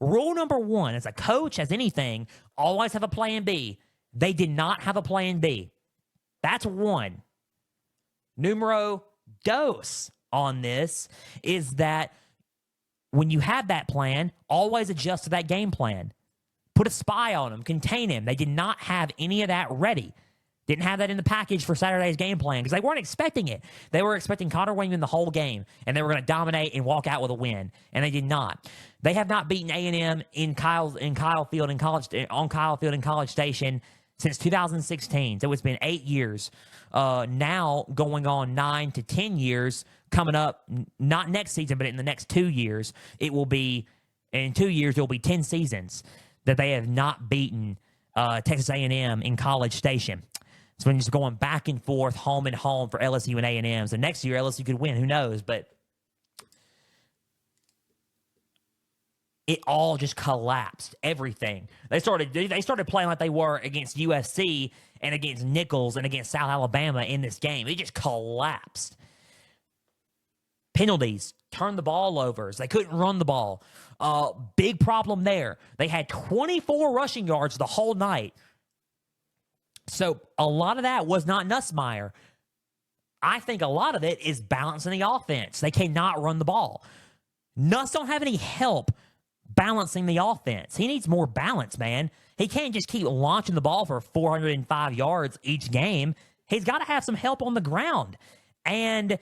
Rule number 1, as a coach, as anything, always have a plan B. They did not have a plan B. That's 1. Numero dos on this is that when you have that plan, always adjust to that game plan. Put a spy on him, contain him. They did not have any of that ready. Didn't have that in the package for Saturday's game plan because they weren't expecting it. They were expecting Connor Wingman the whole game, and they were going to dominate and walk out with a win, and they did not. They have not beaten A&M on Kyle Field in College Station since 2016. So it's been 8 years. Now going on 9 to 10 years coming up, not next season, but in the next 2 years. In 2 years, it will be 10 seasons that they have not beaten Texas A&M in College Station. It's been just going back and forth, home and home for LSU and A&M. So next year, LSU could win. Who knows? But it all just collapsed. Everything. They started playing like they were against USC and against Nichols and against South Alabama in this game. It just collapsed. Penalties, turned the ball over. They couldn't run the ball. Big problem there. They had 24 rushing yards the whole night. So a lot of that was not Nussmeier. I think a lot of it is balancing the offense. They cannot run the ball. Nuss don't have any help balancing the offense. He needs more balance, man. He can't just keep launching the ball for 405 yards each game. He's got to have some help on the ground. And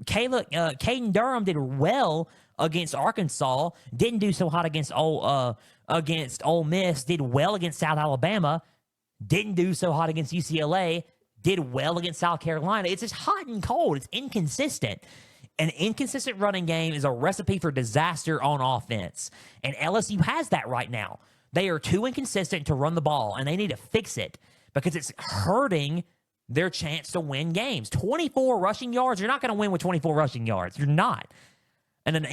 Caden Durham did well against Arkansas. Didn't do so hot against Ole Miss. Did well against South Alabama. Didn't do so hot against UCLA. Did well against South Carolina. It's just hot and cold. It's inconsistent. An inconsistent running game is a recipe for disaster on offense. And LSU has that right now. They are too inconsistent to run the ball, and they need to fix it because it's hurting their chance to win games. 24 rushing yards, you're not going to win with 24 rushing yards. You're not. And an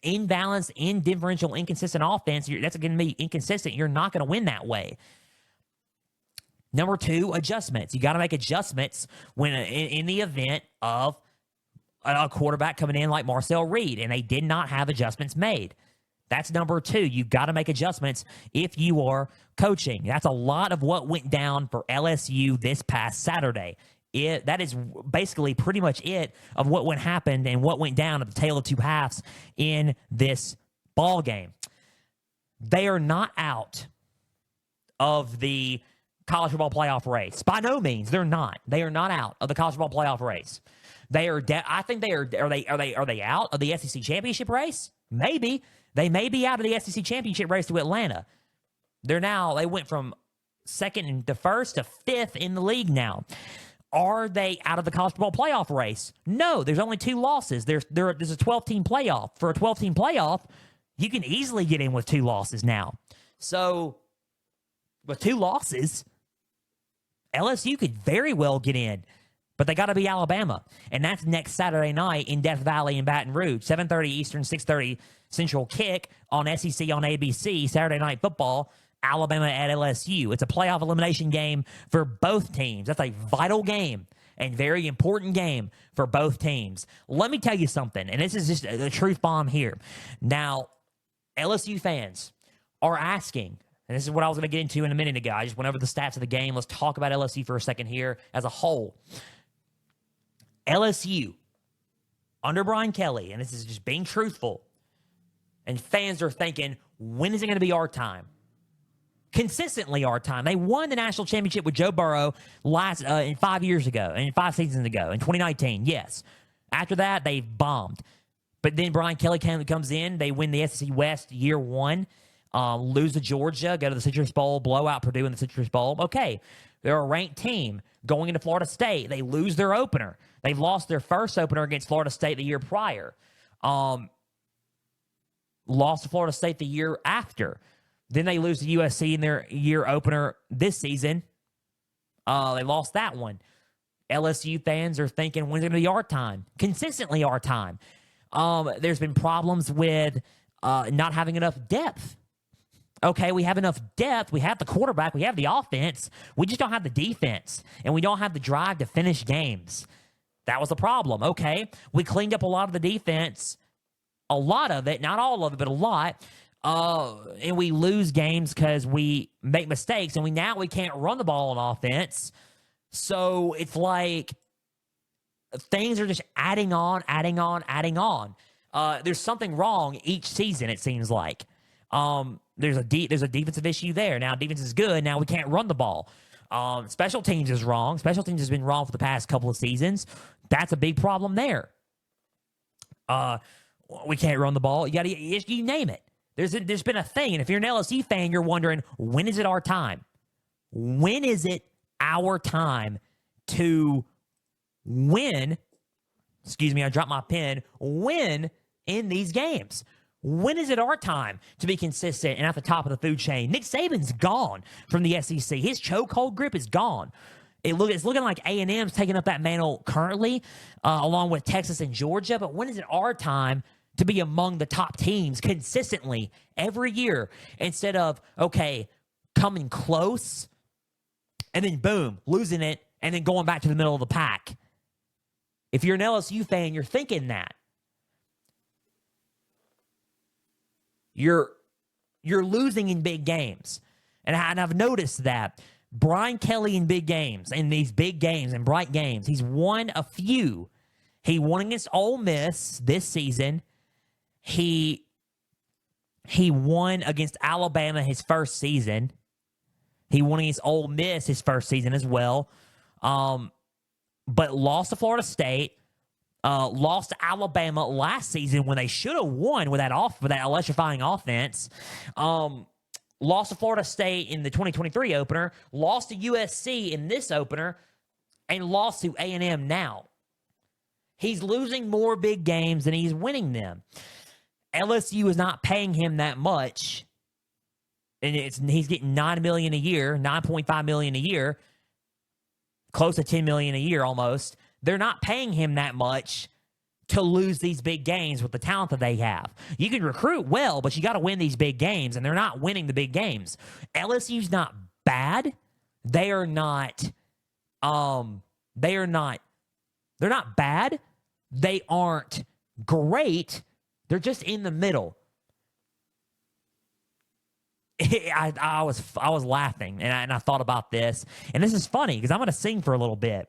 imbalanced, indifferential, inconsistent offense, that's going to be inconsistent. You're not going to win that way. Number 2, adjustments. You got to make adjustments when in the event of a quarterback coming in like Marcel Reed, and they did not have adjustments made. That's number 2. You've got to make adjustments if you are coaching. That's a lot of what went down for LSU this past Saturday. That is basically pretty much it of what happened and what went down at the tale of two halves in this ball game. They are not out of the college football playoff race. By no means, they're not. They are not out of the college football playoff race. They are. I think they are. Are they out of the SEC championship race? Maybe they may be out of the SEC championship race to Atlanta. They went from second to first to fifth in the league now. Are they out of the college football playoff race? No, there's only 2 losses. There's a 12-team playoff. For a 12-team playoff, you can easily get in with 2 losses now. So with 2 losses, LSU could very well get in. But they got to be Alabama. And that's next Saturday night in Death Valley in Baton Rouge. 7:30 Eastern, 6:30 Central kick on SEC on ABC. Saturday Night Football, Alabama at LSU. It's a playoff elimination game for both teams. That's a vital game and very important game for both teams. Let me tell you something, and this is just a truth bomb here. Now, LSU fans are asking, and this is what I was going to get into in a minute ago. I just went over the stats of the game. Let's talk about LSU for a second here as a whole. LSU, under Brian Kelly, and this is just being truthful, and fans are thinking, when is it going to be our time? Consistently our time. They won the national championship with Joe Burrow in 5 years ago, and 5 seasons ago, in 2019, yes. After that, they bombed. But then Brian Kelly comes in, they win the SEC West year 1, lose to Georgia, go to the Citrus Bowl, blow out Purdue in the Citrus Bowl. Okay, they're a ranked team going into Florida State. They lose their opener. They've lost their first opener against Florida State the year prior. Lost to Florida State the year after. Then they lose to USC in their year opener this season. They lost that one. LSU fans are thinking, when's it going to be our time? Consistently our time. There's been problems with not having enough depth. Okay, we have enough depth. We have the quarterback. We have the offense. We just don't have the defense. And we don't have the drive to finish games. That was the problem. Okay, we cleaned up a lot of the defense. A lot of it. Not all of it, but a lot. And we lose games because we make mistakes. And we can't run the ball on offense. So it's like things are just adding on. There's something wrong each season, it seems like. There's a defensive issue there. Now, defense is good. Now we can't run the ball. Special teams is wrong. Special teams has been wrong for the past couple of seasons. That's a big problem there. We can't run the ball. You name it. There's been a thing. And if you're an LSU fan, you're wondering, when is it our time? When is it our time to win? Excuse me, I dropped my pen. Win in these games. When is it our time to be consistent and at the top of the food chain? Nick Saban's gone from the SEC. His chokehold grip is gone. It's looking like A&M's taking up that mantle currently, along with Texas and Georgia. But when is it our time to be among the top teams consistently every year instead of, okay, coming close and then boom, losing it and then going back to the middle of the pack. If you're an LSU fan, you're thinking that. You're losing in big games. And I've noticed that. Brian Kelly in big games, in these big games and bright games, he's won a few. He won against Ole Miss this season. He won against Alabama his first season. He won against Ole Miss his first season as well. But lost to Florida State. Lost to Alabama last season when they should have won with that electrifying offense. Lost to Florida State in the 2023 opener. Lost to USC in this opener. And lost to A&M now. He's losing more big games than he's winning them. LSU is not paying him that much. And he's getting $9 million a year, $9.5 million a year. Close to $10 million a year almost. They're not paying him that much to lose these big games with the talent that they have. You can recruit well, but you got to win these big games, and they're not winning the big games. LSU's not bad. They're not bad. They aren't great. They're just in the middle. I was laughing, and I thought about this, and this is funny because I'm going to sing for a little bit.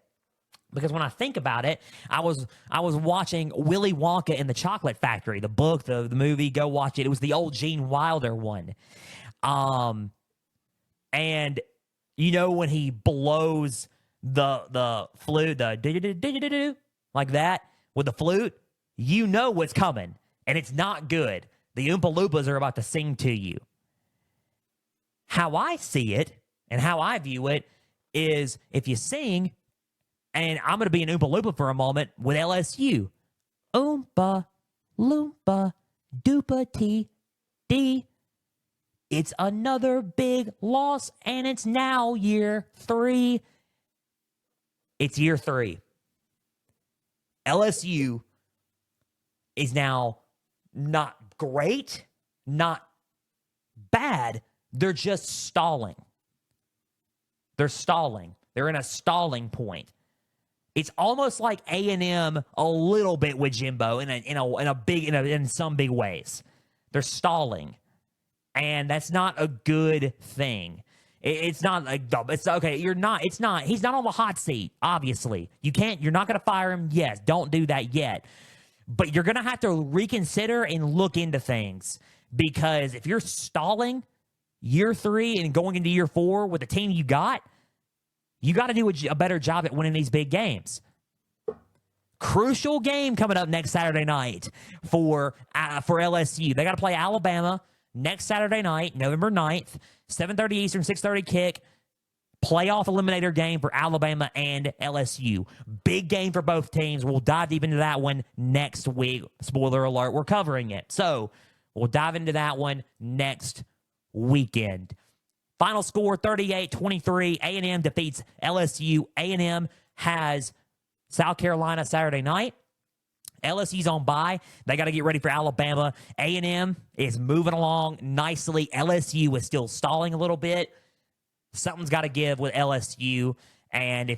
Because when I think about it, I was watching Willy Wonka and the Chocolate Factory, the book, the movie. Go watch it. It was the old Gene Wilder one. And you know when he blows the flute, the like that with the flute, you know what's coming, and it's not good. The Oompa Loompas are about to sing to you. How I see it and how I view it is if you sing. And I'm going to be an Oompa Loompa for a moment with LSU. Oompa Loompa Doopa Tee Dee. It's another big loss, and it's now year 3. It's year 3. LSU is now not great, not bad. They're just stalling. They're stalling. They're in a stalling point. It's almost like A&M a little bit with Jimbo in some big ways. They're stalling, and that's not a good thing. It's not like it's okay. You're not. It's not. He's not on the hot seat. Obviously, you're not going to fire him. Yes, don't do that yet. But you're going to have to reconsider and look into things because if you're stalling year 3 and going into year 4 with the team you got to do a better job at winning these big games. Crucial game coming up next Saturday night for LSU. They got to play Alabama next Saturday night, November 9th, 7:30 Eastern, 6:30 kick. Playoff eliminator game for Alabama and LSU. Big game for both teams. We'll dive deep into that one next week. Spoiler alert, we're covering it. So we'll dive into that one next weekend. Final score, 38-23. A&M defeats LSU. A&M has South Carolina Saturday night. LSU's on bye. They got to get ready for Alabama. A&M is moving along nicely. LSU is still stalling a little bit. Something's got to give with LSU. And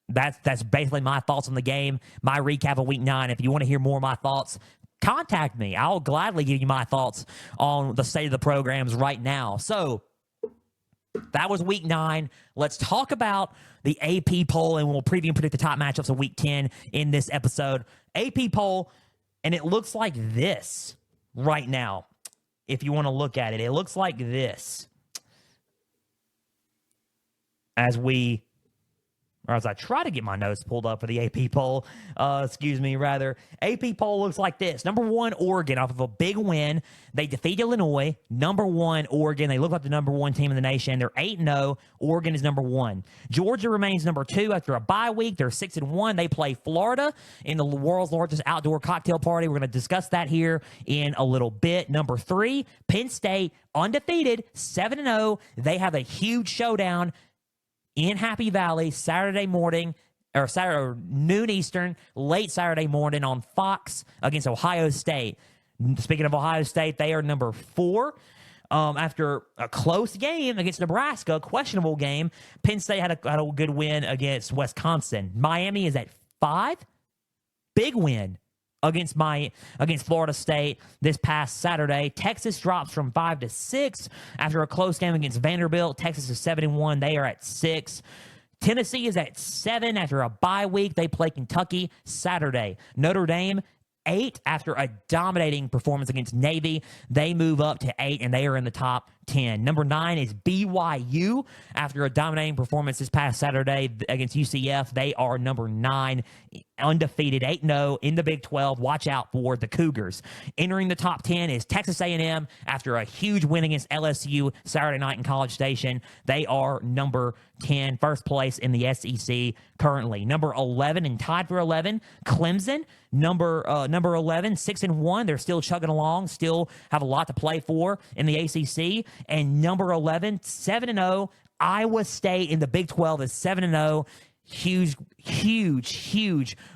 that's basically my thoughts on the game, my recap of Week 9. If you want to hear more of my thoughts, contact me. I'll gladly give you my thoughts on the state of the programs right now. So that was Week 9. Let's talk about the AP poll, and we'll preview and predict the top matchups of Week 10 in this episode. AP poll, and it looks like this right now. If you want to look at it, it looks like this. As I try to get my notes pulled up for the AP poll, AP poll looks like this. Number 1, Oregon, off of a big win. They defeat Illinois. Number 1, Oregon. They look like the number 1 team in the nation. They're 8-0. Oregon is number 1. Georgia remains number 2 after a bye week. They're 6-1. They play Florida in the world's largest outdoor cocktail party. We're going to discuss that here in a little bit. Number 3, Penn State, undefeated, 7-0. They have a huge showdown in Happy Valley Saturday morning or Saturday, or noon Eastern, late Saturday morning on Fox against Ohio State. Speaking of Ohio State, they are number 4. After a close game against Nebraska, questionable game. Penn State had a good win against Wisconsin. Miami is at 5. Big win against Florida State this past Saturday. Texas drops from 5 to 6 after a close game against Vanderbilt. Texas is 7-1. They are at 6. Tennessee is at 7 after a bye week. They play Kentucky Saturday. Notre Dame 8 after a dominating performance against Navy. They move up to 8, and they are in the top 10. Number 9 is BYU after a dominating performance this past Saturday against UCF. They are number 9, undefeated, 8-0 in the Big 12. Watch out for the Cougars. Entering the top 10 is Texas A&M after a huge win against LSU Saturday night in College Station. They are number 10, first place in the SEC currently. Number 11 and tied for 11, Clemson. Number 11, 6-1. They're still chugging along, still have a lot to play for in the ACC. And number 11, 7-0, Iowa State in the Big 12 is 7-0. Huge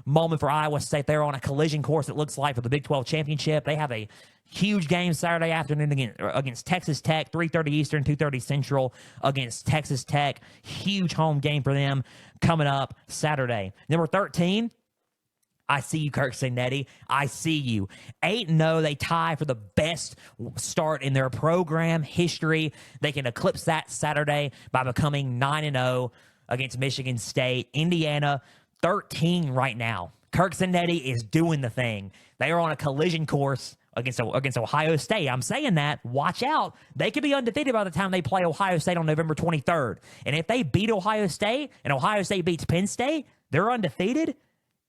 moment for Iowa State. They're on a collision course, it looks like, for the Big 12 championship. They have a huge game Saturday afternoon against Texas Tech, 3:30 Eastern, 2:30 Central against Texas Tech. Huge home game for them coming up Saturday. Number 13, I see you, Kirk Cincinnati. I see you. 8-0, they tie for the best start in their program history. They can eclipse that Saturday by becoming 9-0 against Michigan State. Indiana, 13 right now. Kirk Cincinnati is doing the thing. They are on a collision course against Ohio State. I'm saying that. Watch out. They could be undefeated by the time they play Ohio State on November 23rd. And if they beat Ohio State and Ohio State beats Penn State, they're undefeated.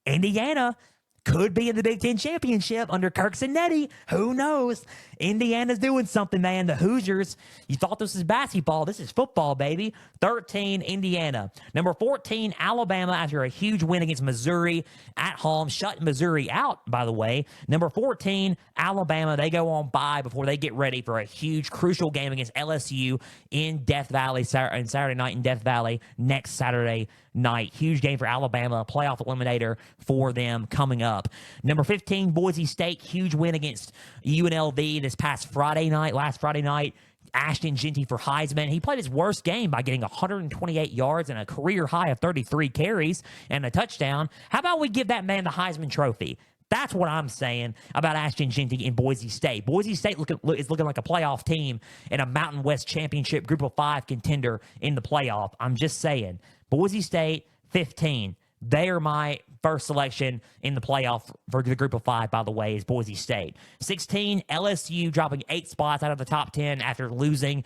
Indiana could be in the Big Ten championship under Kirk Cincinnati. Who knows? Indiana's doing something, man. The Hoosiers, you thought this was basketball. This is football, baby. 13, Indiana. Number 14, Alabama, after a huge win against Missouri at home, shutting Missouri out, by the way. Number 14, Alabama. They go on bye before they get ready for a huge, crucial game against LSU in Death Valley, Saturday night in Death Valley next Saturday night. Huge game for Alabama, playoff eliminator for them coming up. Number 15, Boise State, huge win against UNLV this past last Friday night. Ashton Jeanty for Heisman. He played his worst game by getting 128 yards and a career high of 33 carries and a touchdown. How about we give that man the Heisman Trophy? That's what I'm saying about Ashton Jeanty in Boise State. Boise State is looking like a playoff team and a Mountain West Championship Group of 5 contender in the playoff. I'm just saying. Boise State, 15. They are my first selection in the playoff for the Group of 5, by the way, is Boise State. 16, LSU dropping 8 spots out of the top 10 after losing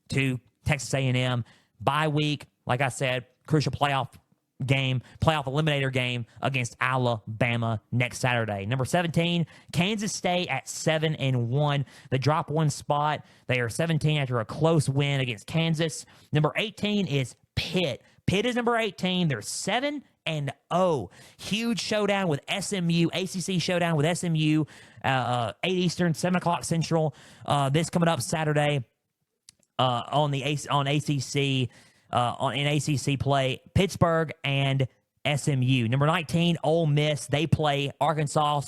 to Texas A&M. Bye week, like I said, crucial playoff eliminator game against Alabama next Saturday. Number 17, Kansas State at 7-1. They drop 1 spot. They are 17 after a close win against Kansas. Number 18 is Pitt. Pitt is number 18. They're 7-0. Huge showdown with SMU, ACC showdown with SMU, 8 Eastern, 7 o'clock Central. This coming up Saturday in ACC play, Pittsburgh and SMU. Number 19, Ole Miss. They play Arkansas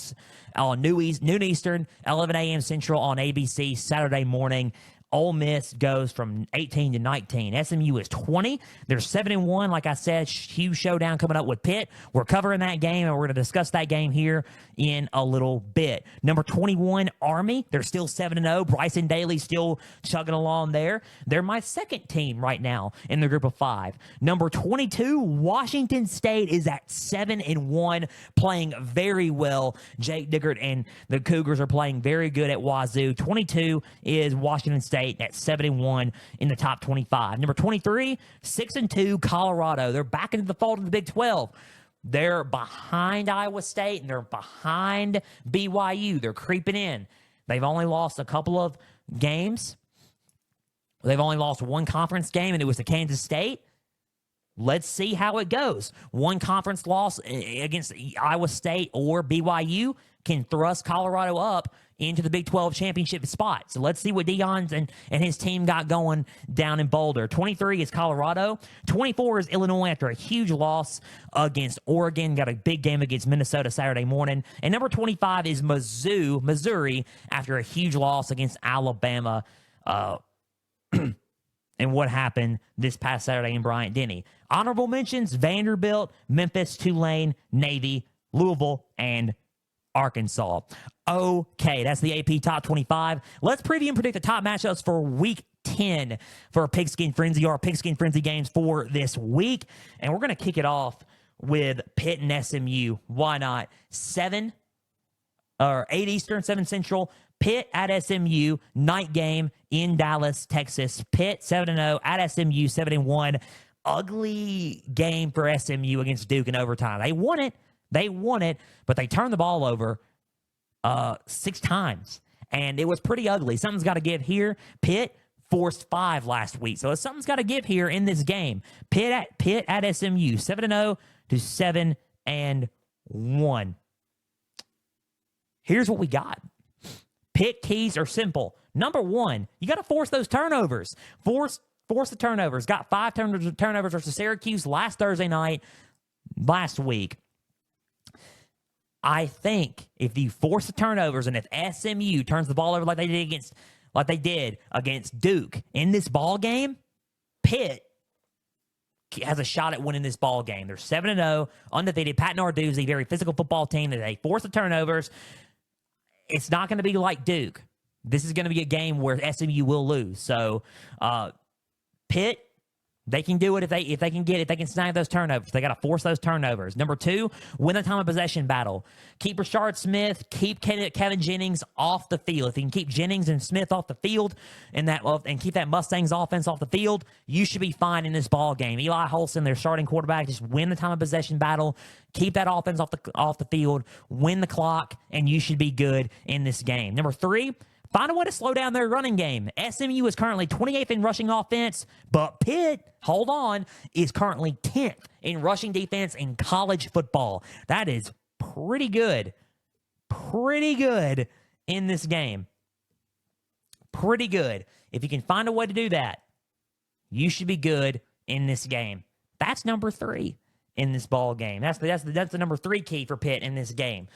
on noon Eastern, 11 a.m. Central on ABC Saturday morning. Ole Miss goes from 18 to 19. SMU is 20. They're 7-1. Like I said, huge showdown coming up with Pitt. We're covering that game, and we're going to discuss that game here in a little bit. Number 21, Army. They're still 7-0. Bryson Daly still chugging along there. They're my second team right now in the Group of 5. Number 22, Washington State is at 7-1, playing very well. Jake Diggert and the Cougars are playing very good at Wazoo. 22 is Washington State at 7-1 in the top 25. Number 23, 6-2, Colorado. They're back into the fold of the Big 12. They're behind Iowa State, and they're behind BYU. They're creeping in. They've only lost a couple of games. They've only lost 1 conference game, and it was to Kansas State. Let's see how it goes. 1 conference loss against Iowa State or BYU can thrust Colorado up into the Big 12 championship spot. So let's see what Deion's and his team got going down in Boulder. 23 is Colorado. 24 is Illinois after a huge loss against Oregon. Got a big game against Minnesota Saturday morning. And number 25 is Missouri after a huge loss against Alabama. And what happened this past Saturday in Bryant-Denny. Honorable mentions, Vanderbilt, Memphis, Tulane, Navy, Louisville, and Arkansas. Okay, that's the AP Top 25. Let's preview and predict the top matchups for Week 10 for Pigskin Frenzy, or Pigskin Frenzy games for this week. And we're going to kick it off with Pitt and SMU. Why not? 8 Eastern, 7 Central. Pitt at SMU, night game in Dallas, Texas. Pitt 7-0 at SMU, 7-1. Ugly game for SMU against Duke in overtime. They won it, but they turned the ball over 6 times, and it was pretty ugly. Something's got to give here. Pitt forced 5 last week, so something's got to give here in this game. Pitt at SMU, 7-0 to 7-1. Here's what we got. Pitt keys are simple. Number 1, you got to force those turnovers. Force the turnovers. Got 5 turnovers versus Syracuse last Thursday night, last week. I think if you force the turnovers and if SMU turns the ball over like they did against Duke in this ball game, Pitt has a shot at winning this ball game. They're 7-0, undefeated. Pat Narduzzi, very physical football team. That they force the turnovers. It's not going to be like Duke. This is going to be a game where SMU will lose. So, Pitt, they can do it if they can snag those turnovers. They got to force those turnovers. Number 2, win the time of possession battle. Keep Rashard Smith, keep Kevin Jennings off the field. If you can keep Jennings and Smith off the field and keep that Mustangs offense off the field, you should be fine in this ball game. Eli Holston, their starting quarterback, just win the time of possession battle. Keep that offense off the field, win the clock, and you should be good in this game. Number 3, find a way to slow down their running game. SMU is currently 28th in rushing offense, but Pitt, hold on, is currently 10th in rushing defense in college football. That is pretty good. Pretty good in this game. Pretty good. If you can find a way to do that, you should be good in this game. That's number 3 in this ball game. That's the number 3 key for Pitt in this game.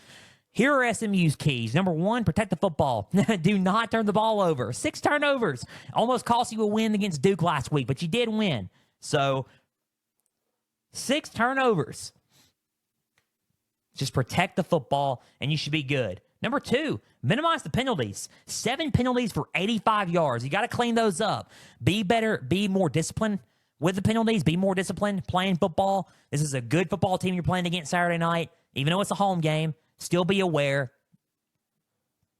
Here are SMU's keys. Number 1, protect the football. Do not turn the ball over. 6 turnovers. Almost cost you a win against Duke last week, but you did win. So, 6 turnovers. Just protect the football, and you should be good. Number 2, minimize the penalties. 7 penalties for 85 yards. You got to clean those up. Be better, be more disciplined with the penalties. Be more disciplined playing football. This is a good football team you're playing against Saturday night, even though it's a home game. Still be aware.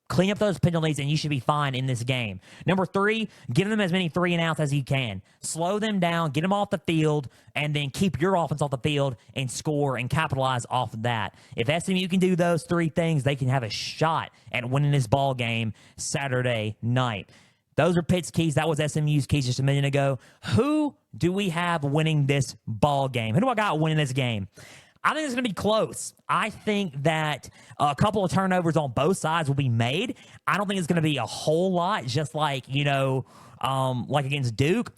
Clean up those penalties, and you should be fine in this game. Number 3, give them as many 3 and outs as you can. Slow them down, get them off the field, and then keep your offense off the field and score and capitalize off of that. If SMU can do those 3 things, they can have a shot at winning this ball game Saturday night. Those are Pitt's keys. That was SMU's keys just a minute ago. Who do we have winning this ball game? Who do I got winning this game? I think it's going to be close. I think that a couple of turnovers on both sides will be made. I don't think it's going to be a whole lot, just like, like against Duke.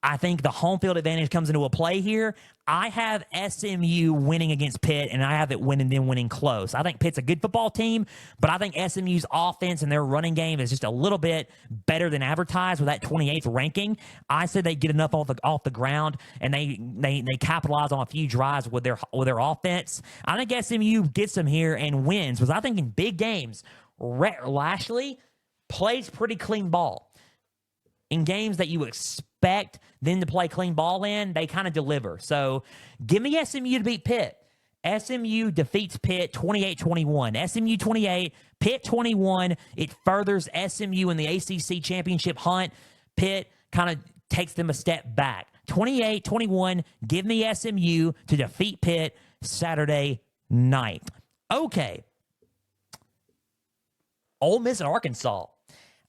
I think the home field advantage comes into a play here. I have SMU winning against Pitt, and I have it winning close. I think Pitt's a good football team, but I think SMU's offense and their running game is just a little bit better than advertised with that 28th ranking. I said they get enough off the ground, and they capitalize on a few drives with their offense. I think SMU gets them here and wins, because I think in big games, Rhett Lashley plays pretty clean ball. In games that you expect them to play clean ball in, they kind of deliver. So give me SMU to beat Pitt. SMU defeats Pitt 28-21. SMU 28, Pitt 21. It furthers SMU in the ACC championship hunt. Pitt kind of takes them a step back. 28-21, give me SMU to defeat Pitt Saturday night. Okay. Ole Miss and Arkansas.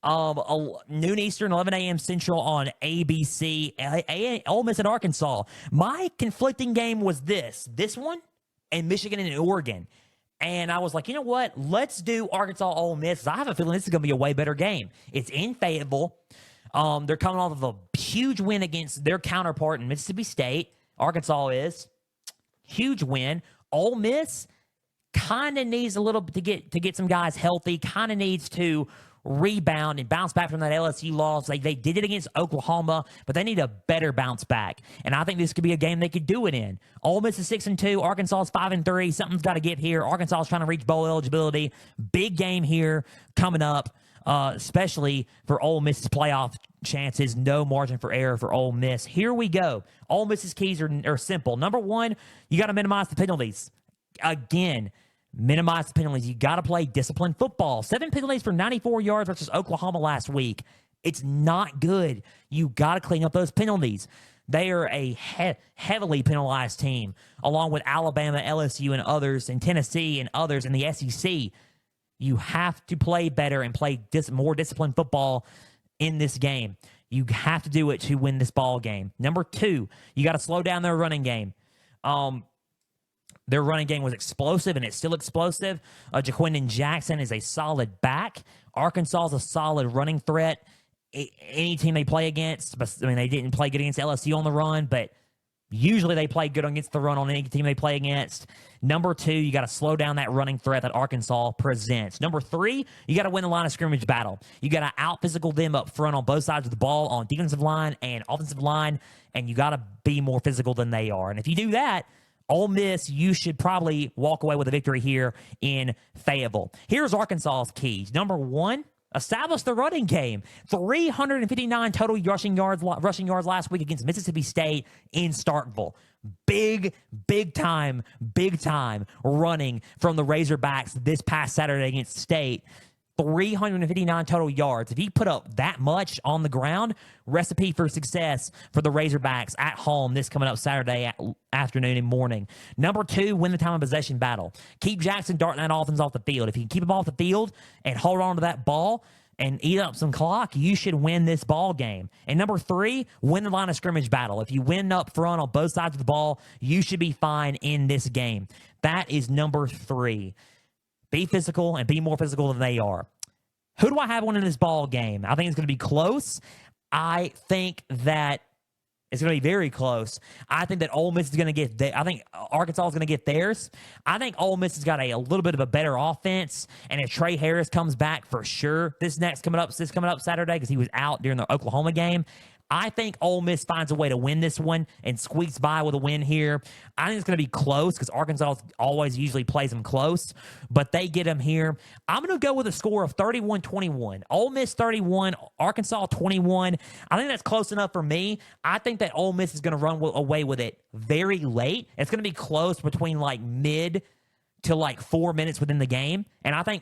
Noon Eastern, 11 a.m. Central on ABC. Ole Miss and Arkansas. My conflicting game was this one, and Michigan and Oregon. And I was like, you know what? Let's do Arkansas Ole Miss. I have a feeling this is going to be a way better game. It's in Fayetteville. They're coming off of a huge win against their counterpart in Mississippi State. Arkansas is huge win. Ole Miss kind of needs a little bit to get some guys healthy. Kind of needs to rebound and bounce back from that LSU loss. They did it against Oklahoma, but they need a better bounce back. And I think this could be a game they could do it in. Ole Miss is 6-2. Arkansas is 5-3. Something's got to give here. Arkansas is trying to reach bowl eligibility. Big game here coming up, especially for Ole Miss's playoff chances. No margin for error for Ole Miss. Here we go. Ole Miss's keys are simple. Number one, you got to minimize the penalties. Again, minimize the penalties. You got to play disciplined football. 7 penalties for 94 yards versus Oklahoma last week. It's not good. You got to clean up those penalties. They are a heavily penalized team, along with Alabama, LSU, and others, and Tennessee and others in the SEC. You have to play better and play more disciplined football in this game. You have to do it to win this ball game. Number two, you got to slow down their running game. Their running game was explosive, and it's still explosive. Jaquindon Jackson is a solid back. Arkansas is a solid running threat. Any team they play against, but I mean, they didn't play good against LSU on the run, but usually they play good against the run on any team they play against. Number two, you got to slow down that running threat that Arkansas presents. Number three, you got to win the line of scrimmage battle. You got to out-physical them up front on both sides of the ball, on defensive line and offensive line, and you got to be more physical than they are. And if you do that, Ole Miss, you should probably walk away with a victory here in Fayetteville. Here's Arkansas's keys. Number one, establish the running game. 359 total rushing yards last week against Mississippi State in Starkville. Big time running from the Razorbacks this past Saturday against State. 359 total yards. If he put up that much on the ground, recipe for success for the Razorbacks at home this coming up Saturday afternoon and morning. Number two, win the time of possession battle. Keep Jackson darting that offense off the field. If you can keep him off the field and hold on to that ball and eat up some clock, you should win this ball game. And number three, win the line of scrimmage battle. If you win up front on both sides of the ball, you should be fine in this game. That is number three. Be physical and be more physical than they are. Who do I have winning this ball game? I think it's going to be close. I think that it's going to be very close. I think that Ole Miss is going to get I think Arkansas is going to get theirs. I think Ole Miss has got a little bit of a better offense. And if Trey Harris comes back for sure, this coming up Saturday, because he was out during the Oklahoma game, I think Ole Miss finds a way to win this one and squeaks by with a win here. I think it's going to be close because Arkansas always usually plays them close, but they get them here. I'm going to go with a score of 31-21. Ole Miss 31, Arkansas 21. I think that's close enough for me. I think that Ole Miss is going to run away with it very late. It's going to be close between like mid to like 4 minutes within the game, and I think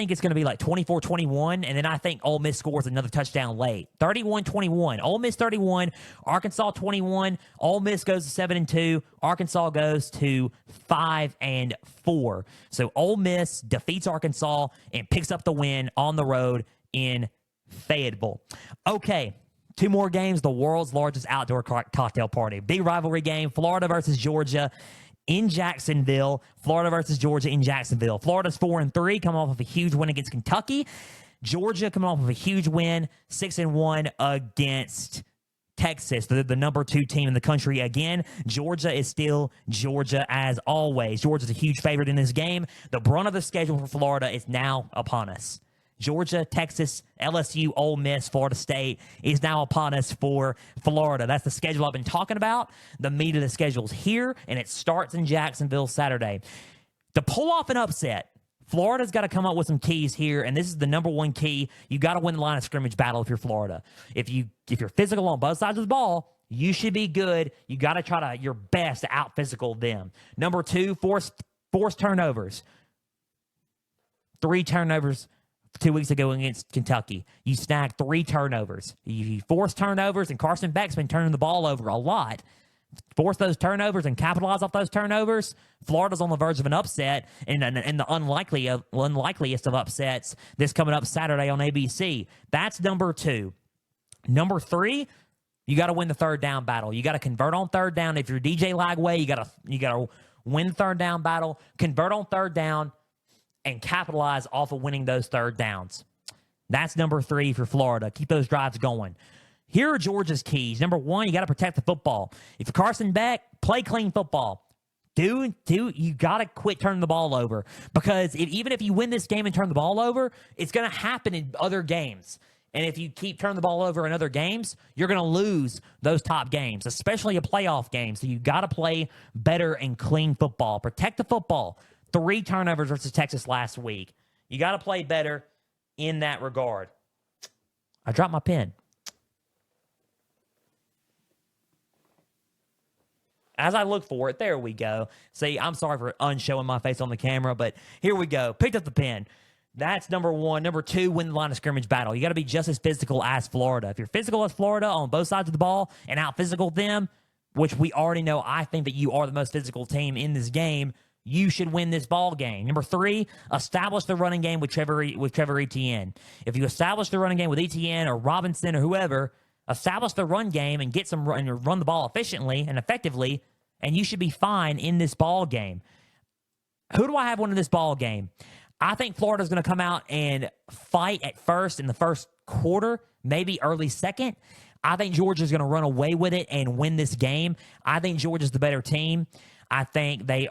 it's going to be like 24-21, and then I think Ole Miss scores another touchdown late. 31-21. Ole Miss 31, Arkansas 21. Ole Miss goes to 7-2. Arkansas goes to 5-4. So Ole Miss defeats Arkansas and picks up the win on the road in Fayetteville. Okay, two more games. The world's largest outdoor cocktail party. Big rivalry game, Florida versus Georgia in Jacksonville. Florida versus Georgia in Jacksonville. Florida's 4-3, coming off of a huge win against Kentucky. Georgia coming off of a huge win, 6-1 against Texas, the number 2 team in the country. Again, Georgia is still Georgia as always. Georgia's a huge favorite in this game. The brunt of the schedule for Florida is now upon us. Georgia, Texas, LSU, Ole Miss, Florida State is now upon us for Florida. That's the schedule I've been talking about. The meat of the schedule's here, and it starts in Jacksonville Saturday. To pull off an upset, Florida's got to come up with some keys here, and this is the number one key. You got to win the line of scrimmage battle if you're Florida. If you're physical on both sides of the ball, you should be good. You got to try your best to out-physical them. Number 2, force turnovers. 3 turnovers 2 weeks ago against Kentucky. You snagged 3 turnovers. You force turnovers, and Carson Beck's been turning the ball over a lot. Force those turnovers and capitalize off those turnovers. Florida's on the verge of an upset, and the unlikeliest of upsets this coming up Saturday on ABC. That's number 2. Number 3, you got to win the third down battle. You got to convert on third down. If you're DJ Lagway, you got to win the third down battle, convert on third down, and capitalize off of winning those third downs. That's number 3 for Florida. Keep those drives going. Here are Georgia's keys. Number 1, you got to protect the football. If you're Carson Beck, play clean football. You got to quit turning the ball over, because even if you win this game and turn the ball over, it's going to happen in other games. And if you keep turning the ball over in other games, you're going to lose those top games, especially a playoff game. So you got to play better and clean football. Protect the football. 3 turnovers versus Texas last week. You got to play better in that regard. I dropped my pen. As I look for it, there we go. See, I'm sorry for unshowing my face on the camera, but here we go. Picked up the pen. That's number 1. Number 2, win the line of scrimmage battle. You got to be just as physical as Florida. If you're physical as Florida on both sides of the ball and out-physical them, which we already know, I think that you are the most physical team in this game, you should win this ball game. Number 3, establish the running game with Trevor Etienne. If you establish the running game with Etienne or Robinson or whoever, establish the run game and get some run the ball efficiently and effectively, and you should be fine in this ball game. Who do I have winning this ball game? I think Florida's going to come out and fight at first in the first quarter, maybe early second. I think Georgia's going to run away with it and win this game. I think Georgia's the better team. I think they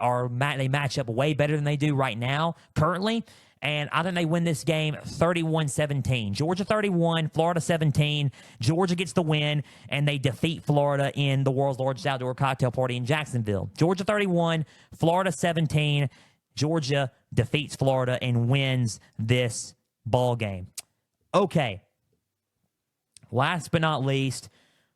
match up way better than they do right now, currently. And I think they win this game 31-17. Georgia 31, Florida 17. Georgia gets the win, and they defeat Florida in the world's largest outdoor cocktail party in Jacksonville. Georgia 31, Florida 17. Georgia defeats Florida and wins this ball game. Okay. Last but not least,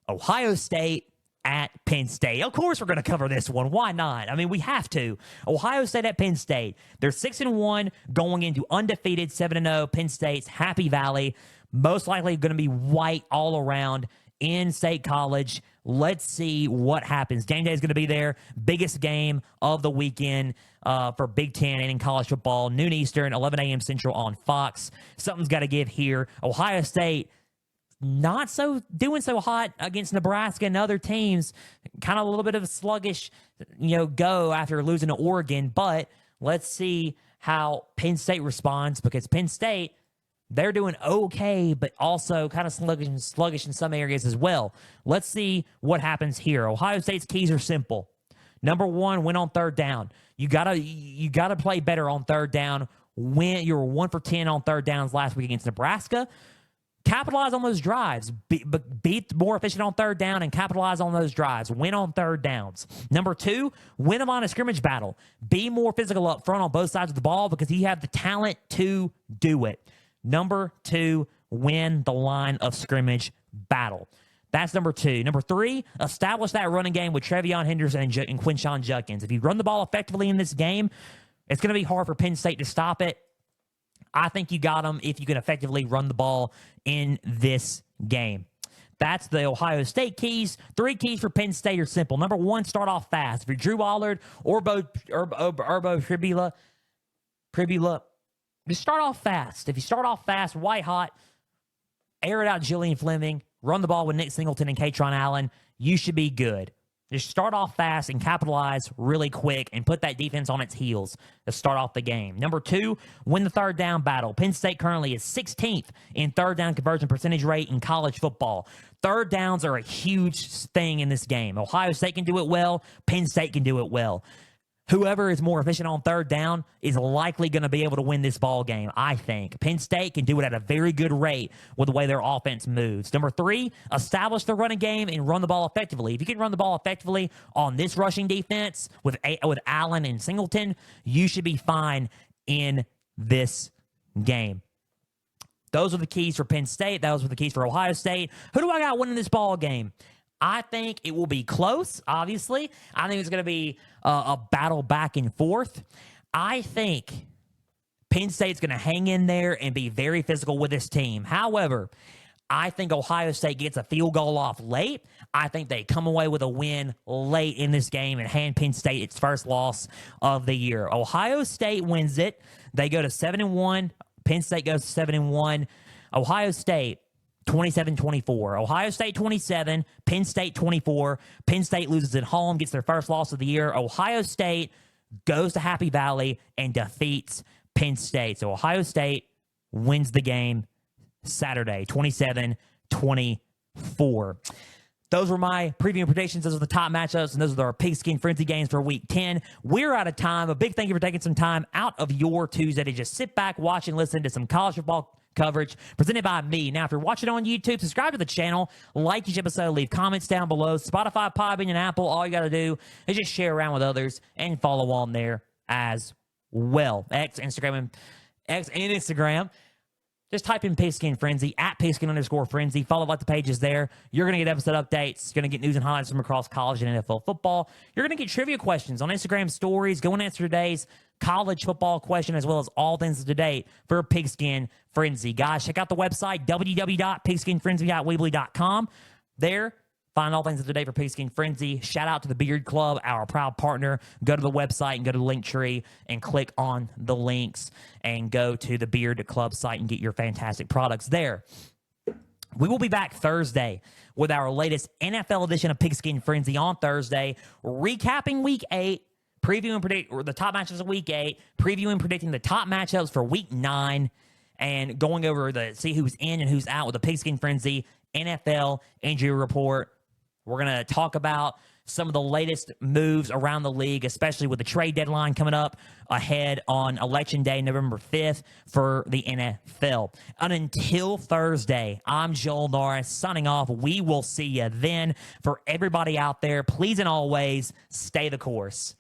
Ohio State at Penn State. Of course we're going to cover this one. Why not? I mean, we have to. Ohio State at Penn State. They're 6-1 going into undefeated 7-0 Penn State's Happy Valley. Most likely going to be white all around in State College. Let's see what happens. Game day is going to be there. Biggest game of the weekend for Big Ten and in college football. Noon Eastern, 11 a.m. Central on Fox. Something's got to give here. Ohio State not so doing so hot against Nebraska and other teams. Kind of a little bit of a sluggish, go after losing to Oregon. But let's see how Penn State responds, because Penn State, they're doing okay, but also kind of sluggish in some areas as well. Let's see what happens here. Ohio State's keys are simple. Number 1, win on third down. You gotta play better on third down. You were 1 for 10 on third downs last week against Nebraska. Capitalize on those drives. Be more efficient on third down and capitalize on those drives. Win on third downs. Number 2, win a line of scrimmage battle. Be more physical up front on both sides of the ball, because you have the talent to do it. Number 2, win the line of scrimmage battle. That's number 2. Number 3, establish that running game with Trevion Henderson and Quinshon Judkins. If you run the ball effectively in this game, it's going to be hard for Penn State to stop it. I think you got them if you can effectively run the ball in this game. That's the Ohio State keys. 3 keys for Penn State are simple. Number 1, start off fast. If you're Drew Allard or Pribula, just start off fast. If you start off fast, white hot, air it out Jillian Fleming, run the ball with Nick Singleton and Katron Allen, you should be good. Just start off fast and capitalize really quick and put that defense on its heels to start off the game. Number 2, win the third down battle. Penn State currently is 16th in third down conversion percentage rate in college football. Third downs are a huge thing in this game. Ohio State can do it well. Penn State can do it well. Whoever is more efficient on third down is likely going to be able to win this ball game, I think. Penn State can do it at a very good rate with the way their offense moves. Number 3, establish the running game and run the ball effectively. If you can run the ball effectively on this rushing defense with Allen and Singleton, you should be fine in this game. Those are the keys for Penn State. Those are the keys for Ohio State. Who do I got winning this ball game? I think it will be close, obviously. I think it's going to be a battle back and forth. I think Penn State's going to hang in there and be very physical with this team. However, I think Ohio State gets a field goal off late. I think they come away with a win late in this game and hand Penn State its first loss of the year. Ohio State wins it. They go to 7-1. Penn State goes to 7-1. Ohio State 27-24. Ohio State 27, Penn State 24. Penn State loses at home, gets their first loss of the year. Ohio State goes to Happy Valley and defeats Penn State. So Ohio State wins the game Saturday, 27-24. Those were my preview predictions. Those are the top matchups, and those are our Pigskin Frenzy games for Week 10. We're out of time. A big thank you for taking some time out of your Tuesday to just sit back, watch, and listen to some college football coverage presented by me. Now, if you're watching on YouTube, subscribe to the channel, like each episode, leave comments down below. Spotify, Podbean, and Apple, all you got to do is just share around with others and follow on there as well. X, Instagram. Just type in Pigskin Frenzy, at Pigskin_Frenzy. Follow like the pages there. You're going to get episode updates. You're going to get news and highlights from across college and NFL football. You're going to get trivia questions on Instagram stories. Go and answer today's college football question as well as all things to date for Pigskin Frenzy. Guys, check out the website, www.pigskinfrenzy.weebly.com. There, find all things up to date for Pigskin Frenzy. Shout out to the Beard Club, our proud partner. Go to the website and go to the link tree and click on the links and go to the Beard Club site and get your fantastic products there. We will be back Thursday with our latest NFL edition of Pigskin Frenzy on Thursday, recapping Week 8, previewing the top matchups of Week 8, previewing predicting the top matchups for Week 9, and going over see who's in and who's out with the Pigskin Frenzy NFL injury report. We're going to talk about some of the latest moves around the league, especially with the trade deadline coming up ahead on Election Day, November 5th for the NFL. And until Thursday, I'm Joel Norris signing off. We will see you then. For everybody out there, please and always stay the course.